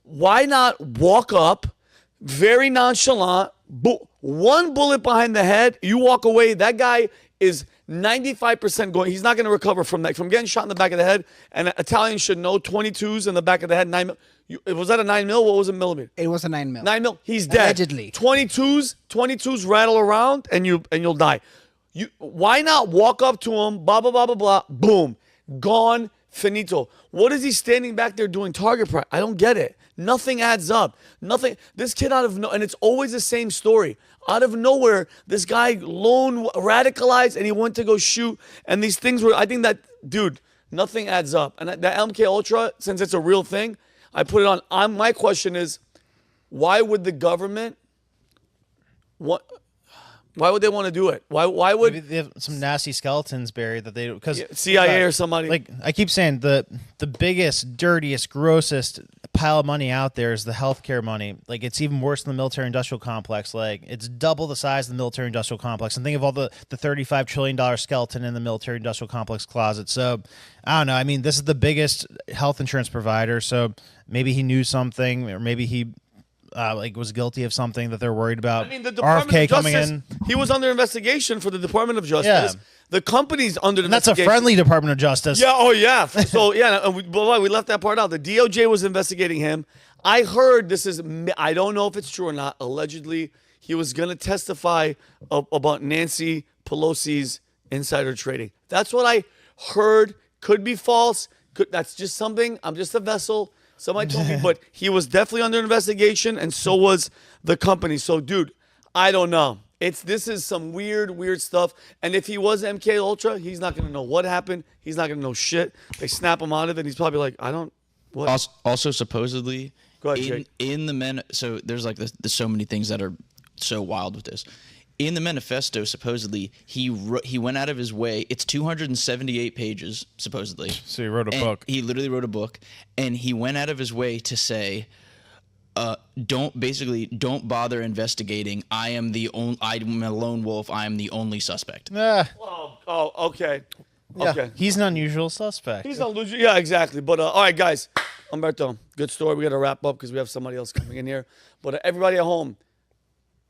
why not walk up, very nonchalant, one bullet behind the head, you walk away, that guy is 95% going. He's not going to recover from that, from getting shot in the back of the head. And Italians should know 22s in the back of the head, 9 mil. Was that a 9 mil? What was a millimeter? It was a 9 mil. 9 mil. He's dead. Allegedly. 22s rattle around and you'll die. Why not walk up to him, blah, blah, blah, blah, blah, boom, gone, finito. What is he standing back there doing target practice? I don't get it. Nothing adds up. Nothing. This kid and it's always the same story. Out of nowhere, this guy lone radicalized and he went to go shoot. And these things were, I think that, dude, nothing adds up. And that MK Ultra, since it's a real thing, I put it on. My question is, why would the government, why would they want to do it? Why would maybe they have some nasty skeletons buried that they because CIA or somebody? Like I keep saying, the biggest, dirtiest, grossest pile of money out there is the healthcare money. Like it's even worse than the military-industrial complex. Like it's double the size of the military-industrial complex. And think of all the $35 trillion skeleton in the military-industrial complex closet. So I don't know. I mean, this is the biggest health insurance provider. So maybe he knew something, or maybe he was guilty of something that they're worried about. I mean, the Department RFK of Justice, coming in. he was under investigation for the Department of Justice. Yeah. The company's under And that's a investigation. friendly Department of Justice. Yeah, oh yeah. So yeah, and we left that part out. The DOJ was investigating him. I heard I don't know if it's true or not. Allegedly, he was going to testify about Nancy Pelosi's insider trading. That's what I heard. Could be false. That's just something. I'm just a vessel. Somebody told me, but he was definitely under investigation, and so was the company. So, dude, I don't know. This is some weird stuff. And if he was MK Ultra, he's not going to know what happened. He's not going to know shit. They snap him out of it, and he's probably like, I don't. What? Also, supposedly, go ahead, Jake. in the so there's like there's so many things that are so wild with this. In the manifesto, supposedly, he went out of his way. It's 278 pages, supposedly. So he wrote a book. He literally wrote a book, and he went out of his way to say, don't bother investigating. I'm a lone wolf. I am the only suspect. Oh, okay. Yeah. Okay. He's an unusual suspect. He's not losing. Yeah, exactly. But all right, guys. Humberto, good story. We got to wrap up because we have somebody else coming in here. But everybody at home,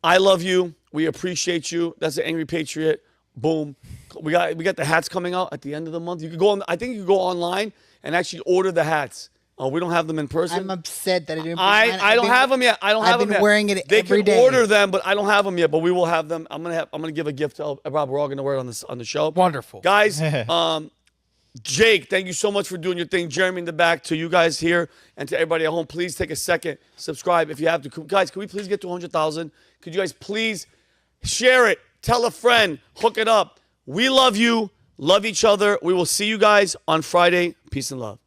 I love you. We appreciate you. That's the Angry Patriot. Boom. We got the hats coming out at the end of the month. You could go on. I think you could go online and actually order the hats. We don't have them in person. I'm upset that I didn't. I don't have them yet. I've been wearing it they every can day. order them, but I don't have them yet. But we will have them. I'm gonna give a gift to Rob. We're all gonna wear it on the show. Wonderful, guys. Jake, thank you so much for doing your thing. Jeremy in the back, to you guys here, and to everybody at home, please take a second, subscribe if you have to. Guys, can we please get to 100,000? Could you guys please share it, tell a friend, hook it up. We love you, love each other. We will see you guys on Friday. Peace and love.